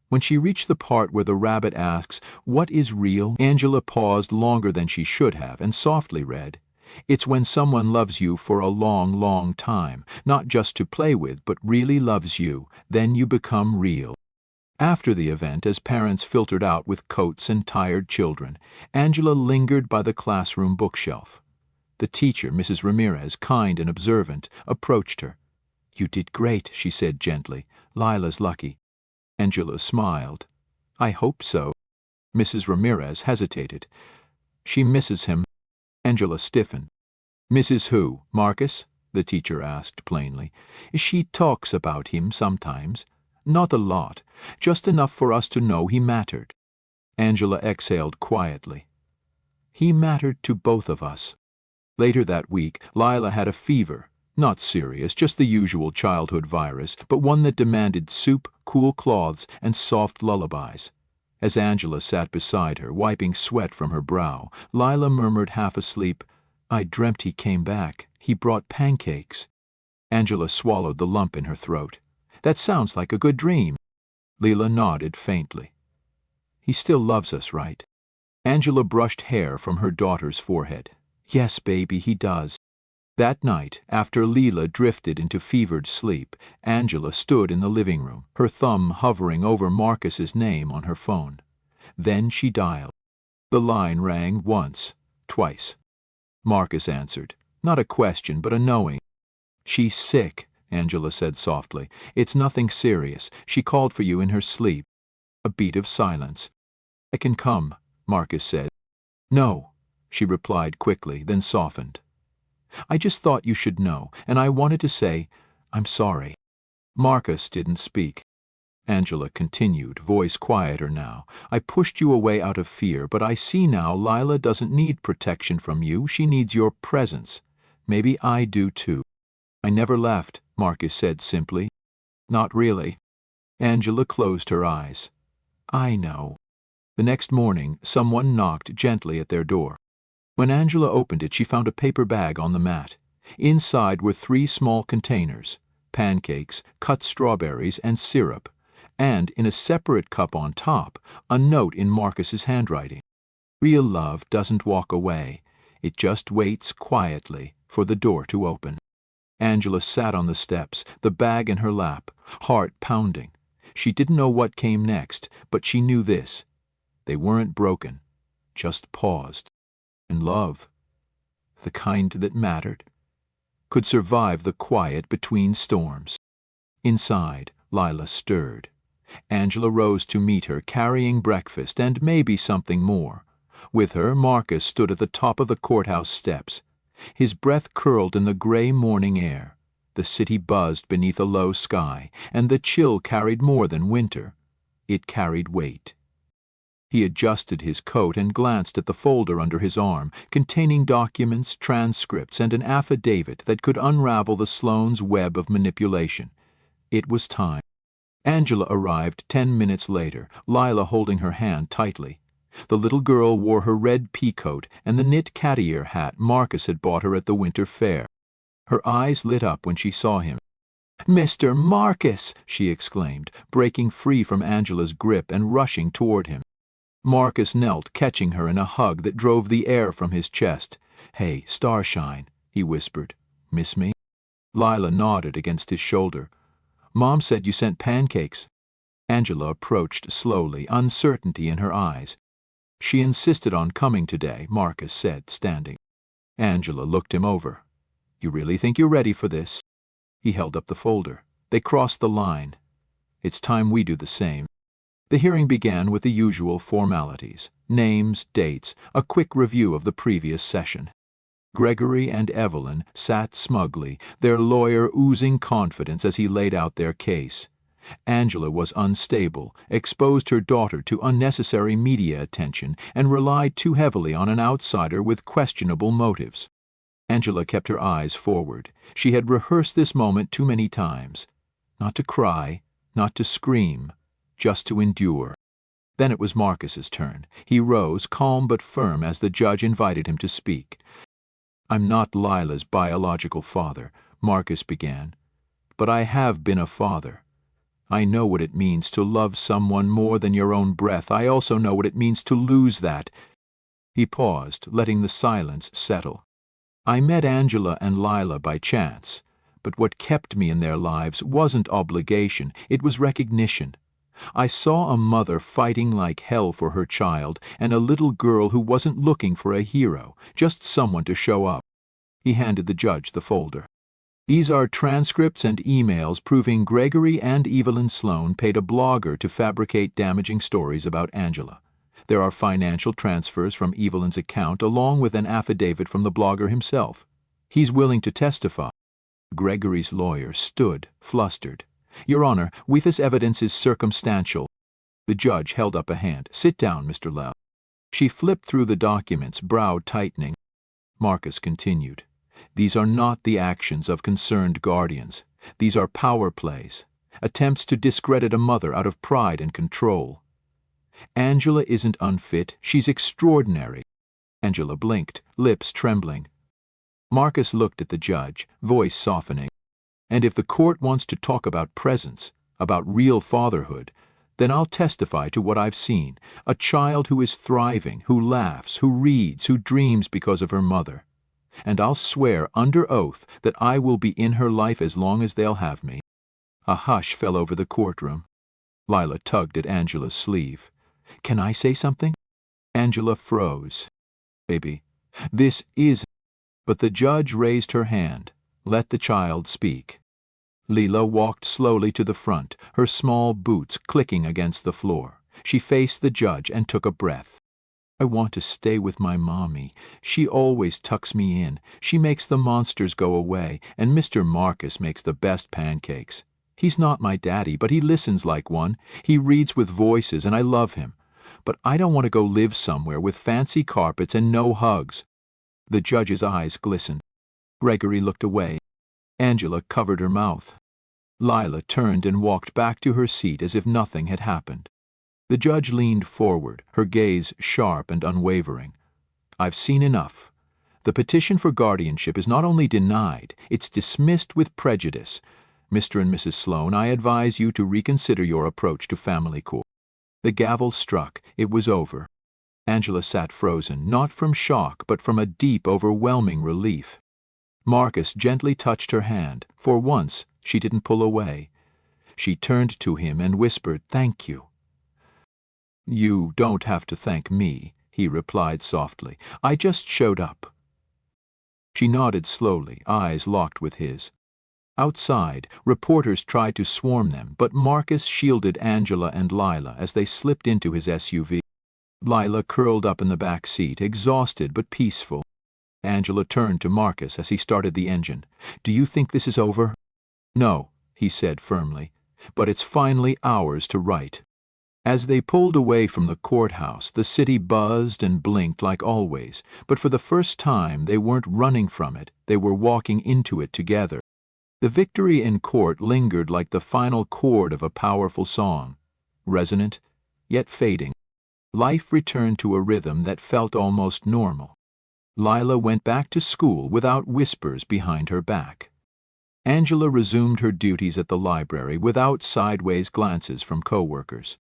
When she reached the part where the rabbit asks, "What is real?" Angela paused longer than she should have and softly read, "It's when someone loves you for a long, long time, not just to play with, but really loves you, then you become real." After the event, as parents filtered out with coats and tired children, Angela lingered by the classroom bookshelf. The teacher, Mrs. Ramirez, kind and observant, approached her. "You did great," she said gently. "Lila's lucky." Angela smiled. "I hope so." Mrs. Ramirez hesitated. "She misses him." Angela stiffened. "Mrs. who, Marcus?" the teacher asked plainly. "She talks about him sometimes. Not a lot, just enough for us to know he mattered." Angela exhaled quietly. "He mattered to both of us." Later that week, Lila had a fever. Not serious, just the usual childhood virus, but one that demanded soup, cool cloths, and soft lullabies. As Angela sat beside her, wiping sweat from her brow, Lila murmured half asleep, "I dreamt he came back. He brought pancakes." Angela swallowed the lump in her throat. "That sounds like a good dream." Lila nodded faintly. "He still loves us, right?" Angela brushed hair from her daughter's forehead. "Yes, baby, he does." That night, after Lila drifted into fevered sleep, Angela stood in the living room, her thumb hovering over Marcus's name on her phone. Then she dialed. The line rang once, twice. Marcus answered, not a question but a knowing. "She's sick," Angela said softly. "It's nothing serious. She called for you in her sleep." A beat of silence. "I can come," Marcus said. "No," she replied quickly, then softened. "I just thought you should know, and I wanted to say, I'm sorry." Marcus didn't speak. Angela continued, voice quieter now. "I pushed you away out of fear, but I see now Lila doesn't need protection from you. She needs your presence. Maybe I do too." "I never left," Marcus said simply. "Not really." Angela closed her eyes. "I know." The next morning, someone knocked gently at their door. When Angela opened it, she found a paper bag on the mat. Inside were 3 small containers, pancakes, cut strawberries, and syrup, and in a separate cup on top, a note in Marcus's handwriting. "Real love doesn't walk away. It just waits quietly for the door to open." Angela sat on the steps, the bag in her lap, heart pounding. She didn't know what came next, but she knew this. They weren't broken, just paused. And love, the kind that mattered, could survive the quiet between storms. Inside, Lila stirred. Angela rose to meet her, carrying breakfast and maybe something more. With her, Marcus stood at the top of the courthouse steps. His breath curled in the gray morning air. The city buzzed beneath a low sky, and the chill carried more than winter. It carried weight. He adjusted his coat and glanced at the folder under his arm, containing documents, transcripts, and an affidavit that could unravel the Sloane's web of manipulation. It was time. Angela arrived 10 minutes later, Lila holding her hand tightly. The little girl wore her red peacoat and the knit cat-ear hat Marcus had bought her at the winter fair. Her eyes lit up when she saw him. "Mr. Marcus!" she exclaimed, breaking free from Angela's grip and rushing toward him. Marcus knelt, catching her in a hug that drove the air from his chest. "Hey, Starshine," he whispered. "Miss me?" Lila nodded against his shoulder. "Mom said you sent pancakes." Angela approached slowly, uncertainty in her eyes. She insisted on coming today, Marcus said, standing. Angela looked him over. You really think you're ready for this? He held up the folder. They crossed the line. It's time we do the same. The hearing began with the usual formalities. Names, dates, a quick review of the previous session. Gregory and Evelyn sat smugly, their lawyer oozing confidence as he laid out their case. Angela was unstable, exposed her daughter to unnecessary media attention, and relied too heavily on an outsider with questionable motives. Angela kept her eyes forward. She had rehearsed this moment too many times. Not to cry, not to scream, just to endure. Then it was Marcus's turn. He rose, calm but firm, as the judge invited him to speak. I'm not Lila's biological father, Marcus began, but I have been a father. I know what it means to love someone more than your own breath. I also know what it means to lose that. He paused, letting the silence settle. I met Angela and Lila by chance, but what kept me in their lives wasn't obligation, it was recognition. I saw a mother fighting like hell for her child, and a little girl who wasn't looking for a hero, just someone to show up. He handed the judge the folder. These are transcripts and emails proving Gregory and Evelyn Sloan paid a blogger to fabricate damaging stories about Angela. There are financial transfers from Evelyn's account along with an affidavit from the blogger himself. He's willing to testify. Gregory's lawyer stood, flustered. Your Honor, this evidence is circumstantial. The judge held up a hand. Sit down, Mr. Lell. She flipped through the documents, brow tightening. Marcus continued. These are not the actions of concerned guardians. These are power plays, attempts to discredit a mother out of pride and control. Angela isn't unfit, she's extraordinary. Angela blinked, lips trembling. Marcus looked at the judge, voice softening. And if the court wants to talk about presence, about real fatherhood, then I'll testify to what I've seen. A child who is thriving, who laughs, who reads, who dreams because of her mother. And I'll swear under oath that I will be in her life as long as they'll have me. A hush fell over the courtroom. Lila tugged at Angela's sleeve. Can I say something? Angela froze. Baby, this is... But the judge raised her hand. Let the child speak. Lila walked slowly to the front, her small boots clicking against the floor. She faced the judge and took a breath. I want to stay with my mommy. She always tucks me in. She makes the monsters go away, and Mr. Marcus makes the best pancakes. He's not my daddy, but he listens like one. He reads with voices, and I love him. But I don't want to go live somewhere with fancy carpets and no hugs. The judge's eyes glistened. Gregory looked away. Angela covered her mouth. Lila turned and walked back to her seat as if nothing had happened. The judge leaned forward, her gaze sharp and unwavering. I've seen enough. The petition for guardianship is not only denied, it's dismissed with prejudice. Mr. and Mrs. Sloan, I advise you to reconsider your approach to family court. The gavel struck. It was over. Angela sat frozen, not from shock, but from a deep, overwhelming relief. Marcus gently touched her hand. For once, she didn't pull away. She turned to him and whispered, "Thank you." "You don't have to thank me," he replied softly. "I just showed up." She nodded slowly, eyes locked with his. Outside, reporters tried to swarm them, but Marcus shielded Angela and Lila as they slipped into his SUV. Lila curled up in the back seat, exhausted but peaceful. Angela turned to Marcus as he started the engine. "Do you think this is over?" "No," he said firmly, "but it's finally ours to write." As they pulled away from the courthouse, the city buzzed and blinked like always, but for the first time they weren't running from it, they were walking into it together. The victory in court lingered like the final chord of a powerful song, resonant, yet fading. Life returned to a rhythm that felt almost normal. Lila went back to school without whispers behind her back. Angela resumed her duties at the library without sideways glances from co-workers.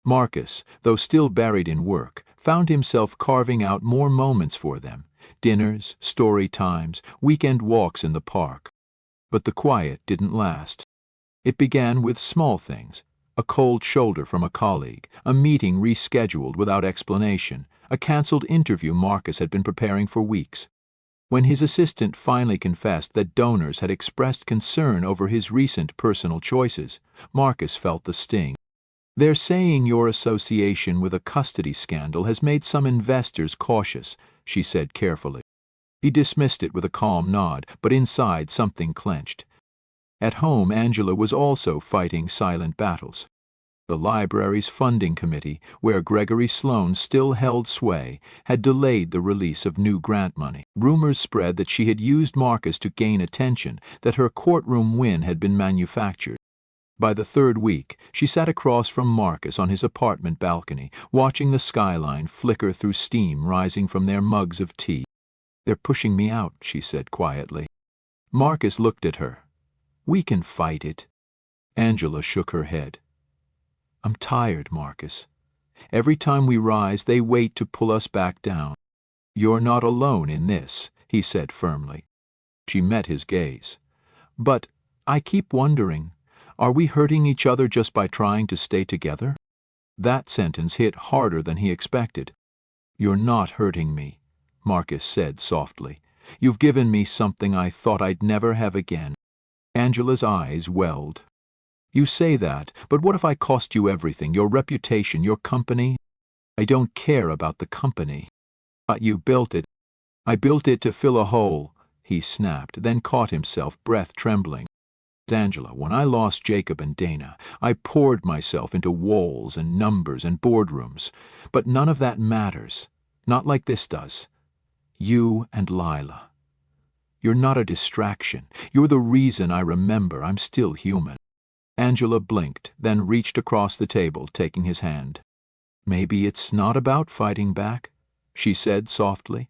Marcus, though still buried in work, found himself carving out more moments for them, dinners, story times, weekend walks in the park. But the quiet didn't last. It began with small things, A cold shoulder from a colleague, a meeting rescheduled without explanation, a cancelled interview Marcus had been preparing for weeks. When his assistant finally confessed that donors had expressed concern over his recent personal choices, Marcus felt the sting. "They're saying your association with a custody scandal has made some investors cautious," she said carefully. He dismissed it with a calm nod, but inside something clenched. At home, Angela was also fighting silent battles. The library's funding committee, where Gregory Sloane still held sway, had delayed the release of new grant money. Rumors spread that she had used Marcus to gain attention, that her courtroom win had been manufactured. By the third week, she sat across from Marcus on his apartment balcony, watching the skyline flicker through steam rising from their mugs of tea. "They're pushing me out," she said quietly. Marcus looked at her. "We can fight it." Angela shook her head. "I'm tired, Marcus. Every time we rise, they wait to pull us back down." "You're not alone in this," he said firmly. She met his gaze. "But I keep wondering, are we hurting each other just by trying to stay together?" That sentence hit harder than he expected. "You're not hurting me," Marcus said softly. "You've given me something I thought I'd never have again." Angela's eyes welled. "You say that, but what if I cost you everything, your reputation, your company?" "I don't care about the company." "But you built it." "I built it to fill a hole," he snapped, then caught himself, breath trembling. "Angela, when I lost Jacob and Dana, I poured myself into walls and numbers and boardrooms. But none of that matters. Not like this does. You and Lila. You're not a distraction. You're the reason I remember I'm still human." Angela blinked, then reached across the table, taking his hand. "Maybe it's not about fighting back," she said softly.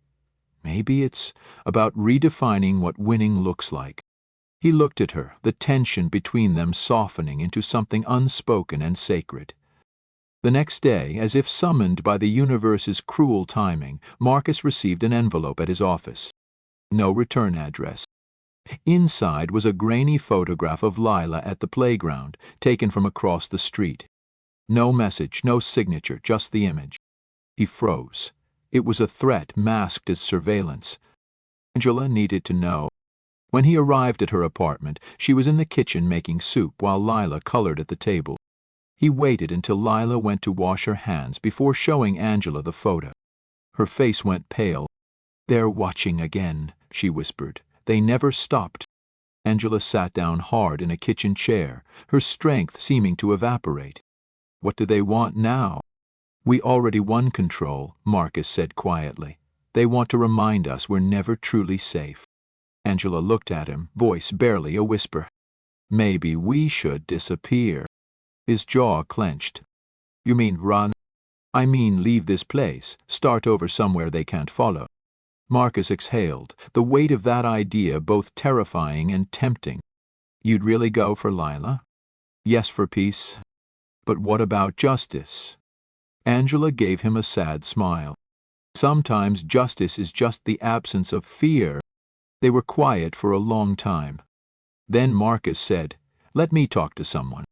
"Maybe it's about redefining what winning looks like." He looked at her, the tension between them softening into something unspoken and sacred. The next day, as if summoned by the universe's cruel timing, Marcus received an envelope at his office. No return address. Inside was a grainy photograph of Lila at the playground, taken from across the street. No message, no signature, just the image. He froze. It was a threat masked as surveillance. Angela needed to know. When he arrived at her apartment, she was in the kitchen making soup while Lila colored at the table. He waited until Lila went to wash her hands before showing Angela the photo. Her face went pale. "They're watching again," she whispered. "They never stopped." Angela sat down hard in a kitchen chair, her strength seeming to evaporate. "What do they want now?" "We already won control," Marcus said quietly. "They want to remind us we're never truly safe." Angela looked at him, voice barely a whisper. "Maybe we should disappear." His jaw clenched. "You mean run?" "I mean leave this place, start over somewhere they can't follow." Marcus exhaled, the weight of that idea both terrifying and tempting. "You'd really go for Lila?" "Yes, for peace. But what about justice?" Angela gave him a sad smile. "Sometimes justice is just the absence of fear." They were quiet for a long time. Then Marcus said, "Let me talk to someone."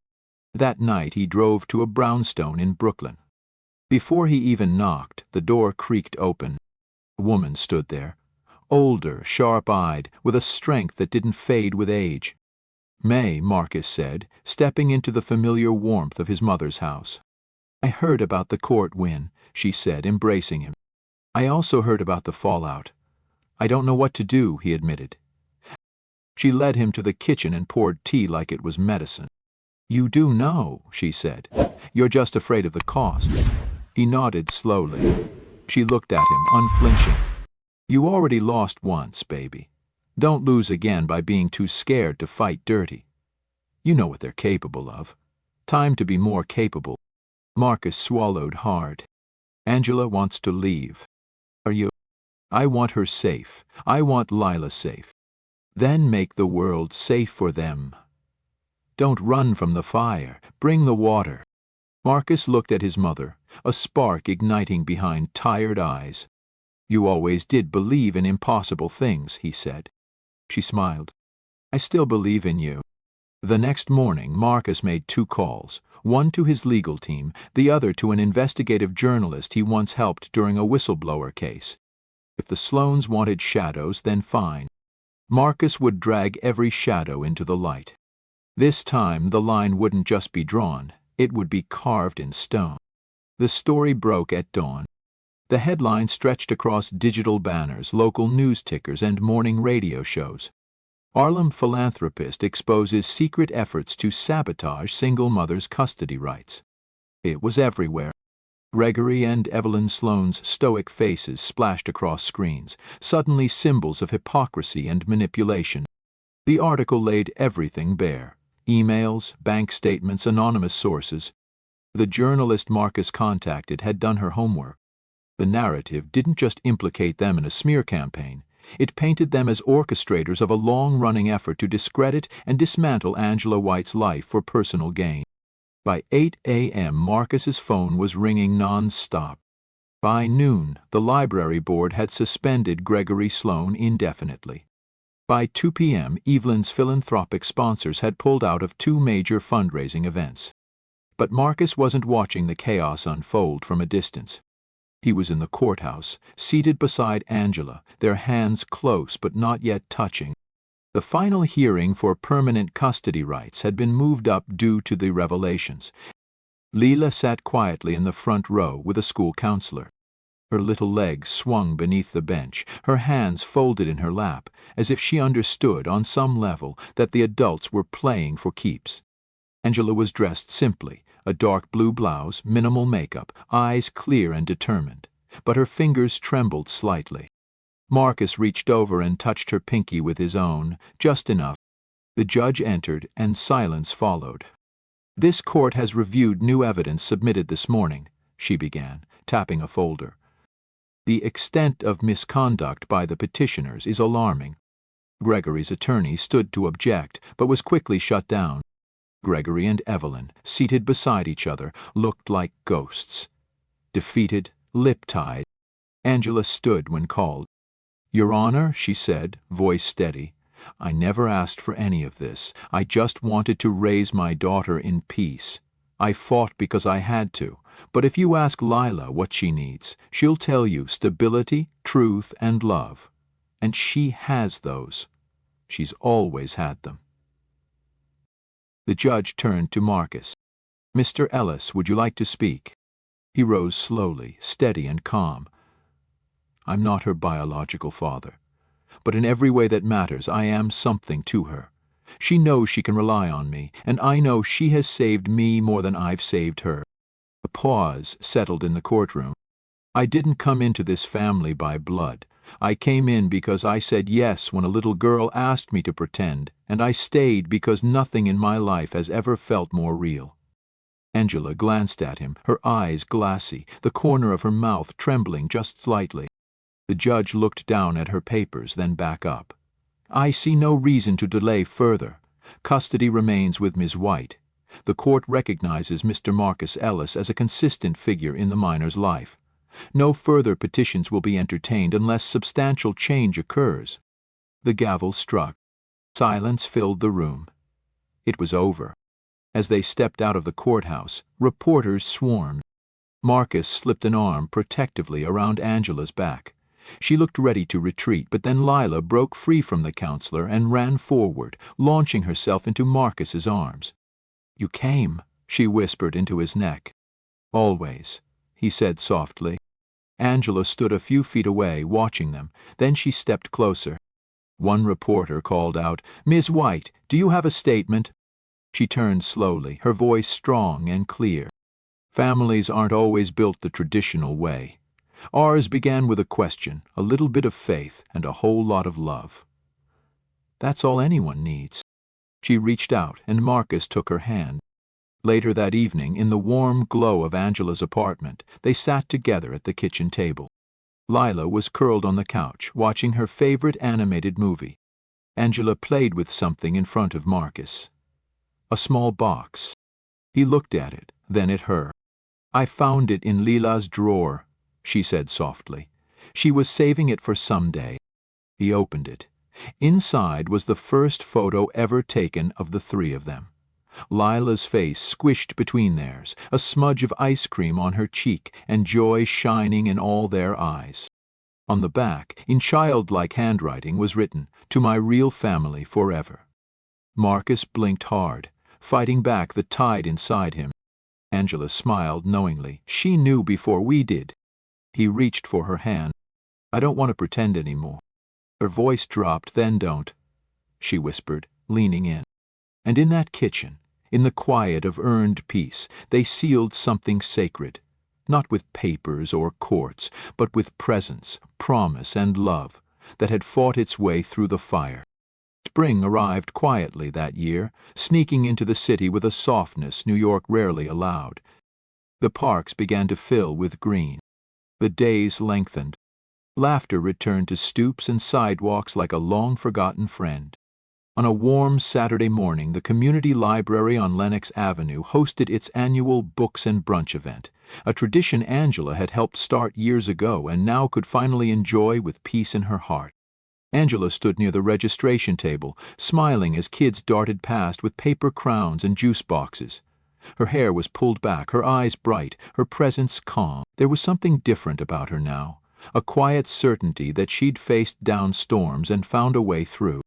That night he drove to a brownstone in Brooklyn. Before he even knocked, the door creaked open. A woman stood there, older, sharp-eyed, with a strength that didn't fade with age. "May," Marcus said, stepping into the familiar warmth of his mother's house. "I heard about the court win," she said, embracing him. "I also heard about the fallout. I don't know what to do," he admitted. She led him to the kitchen and poured tea like it was medicine. "You do know," she said. "You're just afraid of the cost." He nodded slowly. She looked at him, unflinching. "You already lost once, baby. Don't lose again by being too scared to fight dirty. You know what they're capable of. Time to be more capable." Marcus swallowed hard. "Angela wants to leave. Are you?" "I want her safe. I want Lila safe. Then make the world safe for them. Don't run from the fire. Bring the water." Marcus looked at his mother, a spark igniting behind tired eyes. "You always did believe in impossible things," he said. She smiled. "I still believe in you." The next morning, Marcus made 2 calls, one to his legal team, the other to an investigative journalist he once helped during a whistleblower case. If the Sloanes wanted shadows, then fine. Marcus would drag every shadow into the light. This time the line wouldn't just be drawn, it would be carved in stone. The story broke at dawn. The headline stretched across digital banners, local news tickers, and morning radio shows. Harlem philanthropist exposes secret efforts to sabotage single mother's custody rights. It was everywhere. Gregory and Evelyn Sloane's stoic faces splashed across screens, suddenly symbols of hypocrisy and manipulation. The article laid everything bare: emails, bank statements, anonymous sources. The journalist Marcus contacted had done her homework. The narrative didn't just implicate them in a smear campaign. It painted them as orchestrators of a long-running effort to discredit and dismantle Angela White's life for personal gain. By 8 a.m., Marcus's phone was ringing non-stop. By noon, the library board had suspended Gregory Sloane indefinitely. By 2 p.m., Evelyn's philanthropic sponsors had pulled out of 2 major fundraising events. But Marcus wasn't watching the chaos unfold from a distance. He was in the courthouse, seated beside Angela, their hands close but not yet touching. The final hearing for permanent custody rights had been moved up due to the revelations. Lila sat quietly in the front row with a school counselor. Her little legs swung beneath the bench, her hands folded in her lap, as if she understood on some level that the adults were playing for keeps. Angela was dressed simply, a dark blue blouse, minimal makeup, eyes clear and determined, but her fingers trembled slightly. Marcus reached over and touched her pinky with his own, just enough. The judge entered, and silence followed. "This court has reviewed new evidence submitted this morning," she began, tapping a folder. "The extent of misconduct by the petitioners is alarming." Gregory's attorney stood to object, but was quickly shut down. Gregory and Evelyn, seated beside each other, looked like ghosts. Defeated, lip-tied, Angela stood when called. "Your Honor," she said, voice steady, "I never asked for any of this. I just wanted to raise my daughter in peace. I fought because I had to, but if you ask Lila what she needs, she'll tell you stability, truth, and love. And she has those. She's always had them." The judge turned to Marcus. "Mr. Ellis, would you like to speak?" He rose slowly, steady and calm. "I'm not her biological father, but in every way that matters I am something to her. She knows she can rely on me, and I know she has saved me more than I've saved her." A pause settled in the courtroom. "I didn't come into this family by blood. I came in because I said yes when a little girl asked me to pretend, and I stayed because nothing in my life has ever felt more real." Angela glanced at him, her eyes glassy, the corner of her mouth trembling just slightly. The judge looked down at her papers, then back up. "I see no reason to delay further. Custody remains with Ms. White. The court recognizes Mr. Marcus Ellis as a consistent figure in the minor's life. No further petitions will be entertained unless substantial change occurs." The gavel struck. Silence filled the room. It was over. As they stepped out of the courthouse, reporters swarmed. Marcus slipped an arm protectively around Angela's back. She looked ready to retreat, but then Lila broke free from the counselor and ran forward, launching herself into Marcus's arms. "You came," she whispered into his neck. "Always," he said softly. Angela stood a few feet away, watching them. Then she stepped closer. One reporter called out, "Ms. White, do you have a statement?" She turned slowly, her voice strong and clear. "Families aren't always built the traditional way. Ours began with a question, a little bit of faith, and a whole lot of love. That's all anyone needs." She reached out, and Marcus took her hand. Later that evening, in the warm glow of Angela's apartment, they sat together at the kitchen table. Lila was curled on the couch, watching her favorite animated movie. Angela played with something in front of Marcus. A small box. He looked at it, then at her. "I found it in Lila's drawer," she said softly. "She was saving it for someday." He opened it. Inside was the first photo ever taken of the 3 of them. Lila's face squished between theirs, a smudge of ice cream on her cheek and joy shining in all their eyes. On the back, in childlike handwriting, was written, "To my real family forever." Marcus blinked hard, fighting back the tide inside him. Angela smiled knowingly. She knew before we did. He reached for her hand. "I don't want to pretend anymore." Her voice dropped. "Then don't," she whispered, leaning in. And in that kitchen, in the quiet of earned peace, they sealed something sacred, not with papers or courts, but with presence, promise, and love that had fought its way through the fire. Spring arrived quietly that year, sneaking into the city with a softness New York rarely allowed. The parks began to fill with green. The days lengthened. Laughter returned to stoops and sidewalks like a long-forgotten friend. On a warm Saturday morning, the community library on Lenox Avenue hosted its annual Books and Brunch event, a tradition Angela had helped start years ago and now could finally enjoy with peace in her heart. Angela stood near the registration table, smiling as kids darted past with paper crowns and juice boxes. Her hair was pulled back, her eyes bright, her presence calm. There was something different about her now, a quiet certainty that she'd faced down storms and found a way through.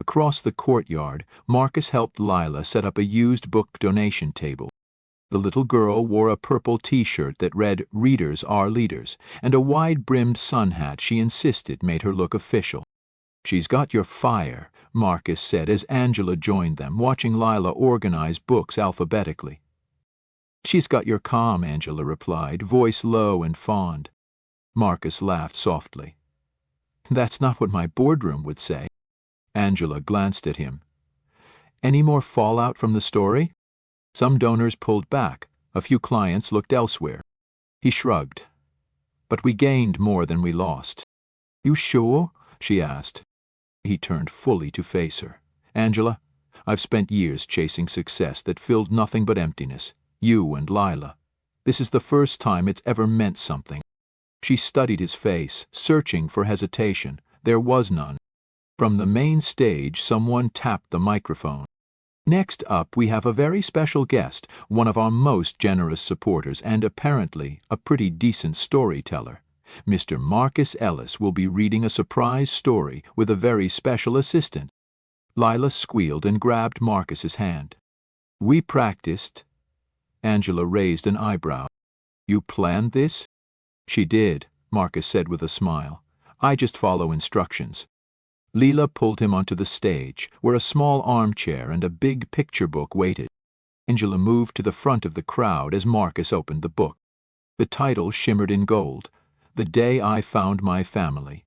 Across the courtyard, Marcus helped Lila set up a used book donation table. The little girl wore a purple T-shirt that read "Readers are Leaders," and a wide-brimmed sun hat she insisted made her look official. "She's got your fire," Marcus said as Angela joined them, watching Lila organize books alphabetically. "She's got your calm," Angela replied, voice low and fond. Marcus laughed softly. "That's not what my boardroom would say." Angela glanced at him. "Any more fallout from the story?" Some donors pulled back. A few clients looked elsewhere. He shrugged. "But we gained more than we lost." "You sure?" she asked. He turned fully to face her. "Angela, I've spent years chasing success that filled nothing but emptiness. You and Lila. This is the first time it's ever meant something." She studied his face, searching for hesitation. There was none. From the main stage, someone tapped the microphone. "Next up, we have a very special guest, one of our most generous supporters and apparently a pretty decent storyteller. Mr. Marcus Ellis will be reading a surprise story with a very special assistant." Lila squealed and grabbed Marcus's hand. "We practiced." Angela raised an eyebrow. "You planned this?" "She did," Marcus said with a smile. "I just follow instructions." Lila pulled him onto the stage, where a small armchair and a big picture book waited. Angela moved to the front of the crowd as Marcus opened the book. The title shimmered in gold, "The Day I Found My Family."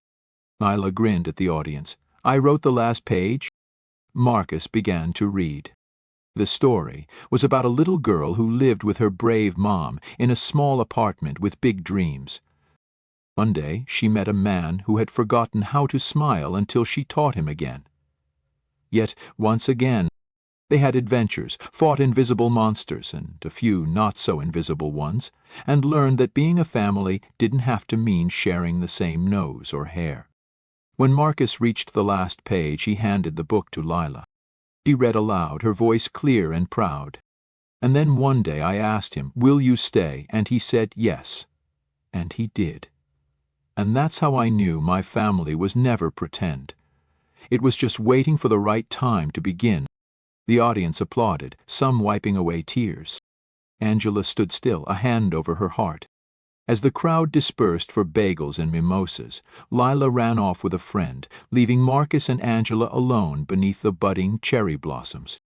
Lila grinned at the audience. "I wrote the last page." Marcus began to read. The story was about a little girl who lived with her brave mom in a small apartment with big dreams. One day she met a man who had forgotten how to smile until she taught him again. Yet, once again, they had adventures, fought invisible monsters and a few not-so-invisible ones, and learned that being a family didn't have to mean sharing the same nose or hair. When Marcus reached the last page, he handed the book to Lila. She read aloud, her voice clear and proud. "And then one day I asked him, 'Will you stay?' and he said yes. And he did. And that's how I knew my family was never pretend. It was just waiting for the right time to begin." The audience applauded, some wiping away tears. Angela stood still, a hand over her heart. As the crowd dispersed for bagels and mimosas, Lila ran off with a friend, leaving Marcus and Angela alone beneath the budding cherry blossoms.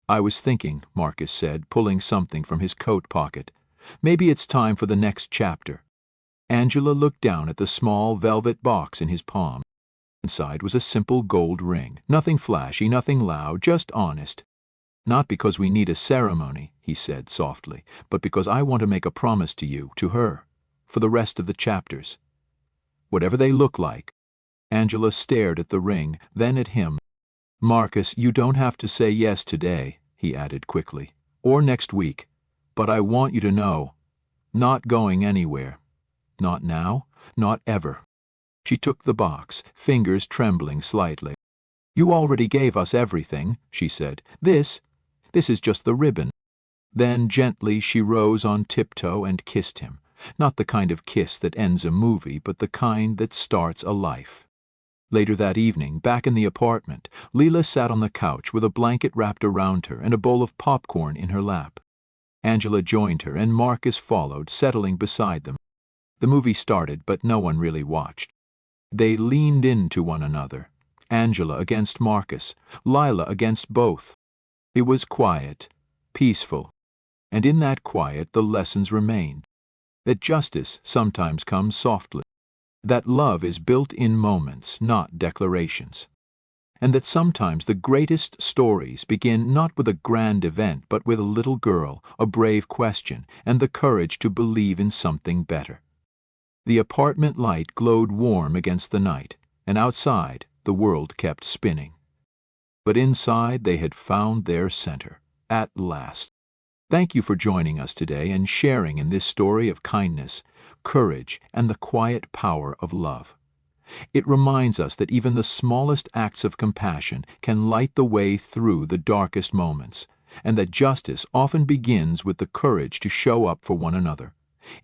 "I was thinking," Marcus said, pulling something from his coat pocket. "Maybe it's time for the next chapter." Angela looked down at the small velvet box in his palm. Inside was a simple gold ring. Nothing flashy, nothing loud, just honest. "Not because we need a ceremony," he said softly, "but because I want to make a promise to you, to her, for the rest of the chapters. Whatever they look like." Angela stared at the ring, then at him. "Marcus, you don't have to say yes today," he added quickly, "or next week. But I want you to know, not going anywhere. Not now, not ever." She took the box, fingers trembling slightly. "You already gave us everything," she said. "This This is just the ribbon." Then gently she rose on tiptoe and kissed him, not the kind of kiss that ends a movie, but the kind that starts a life. Later that evening, back in the apartment, Lila sat on the couch with a blanket wrapped around her and a bowl of popcorn in her lap. Angela joined her, and Marcus followed, settling beside them. The movie started, but no one really watched. They leaned into one another, Angela against Marcus, Lila against both. It was quiet, peaceful, and in that quiet the lessons remained. That justice sometimes comes softly, that love is built in moments, not declarations, and that sometimes the greatest stories begin not with a grand event but with a little girl, a brave question, and the courage to believe in something better. The apartment light glowed warm against the night, and outside the world kept spinning. But inside they had found their center, at last. Thank you for joining us today and sharing in this story of kindness, courage, and the quiet power of love. It reminds us that even the smallest acts of compassion can light the way through the darkest moments, and that justice often begins with the courage to show up for one another.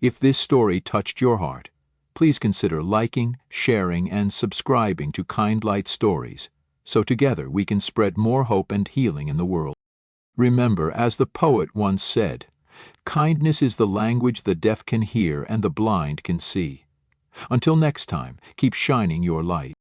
If this story touched your heart, please consider liking, sharing, and subscribing to Kindlight Stories, so together we can spread more hope and healing in the world. Remember, as the poet once said, kindness is the language the deaf can hear and the blind can see. Until next time, keep shining your light.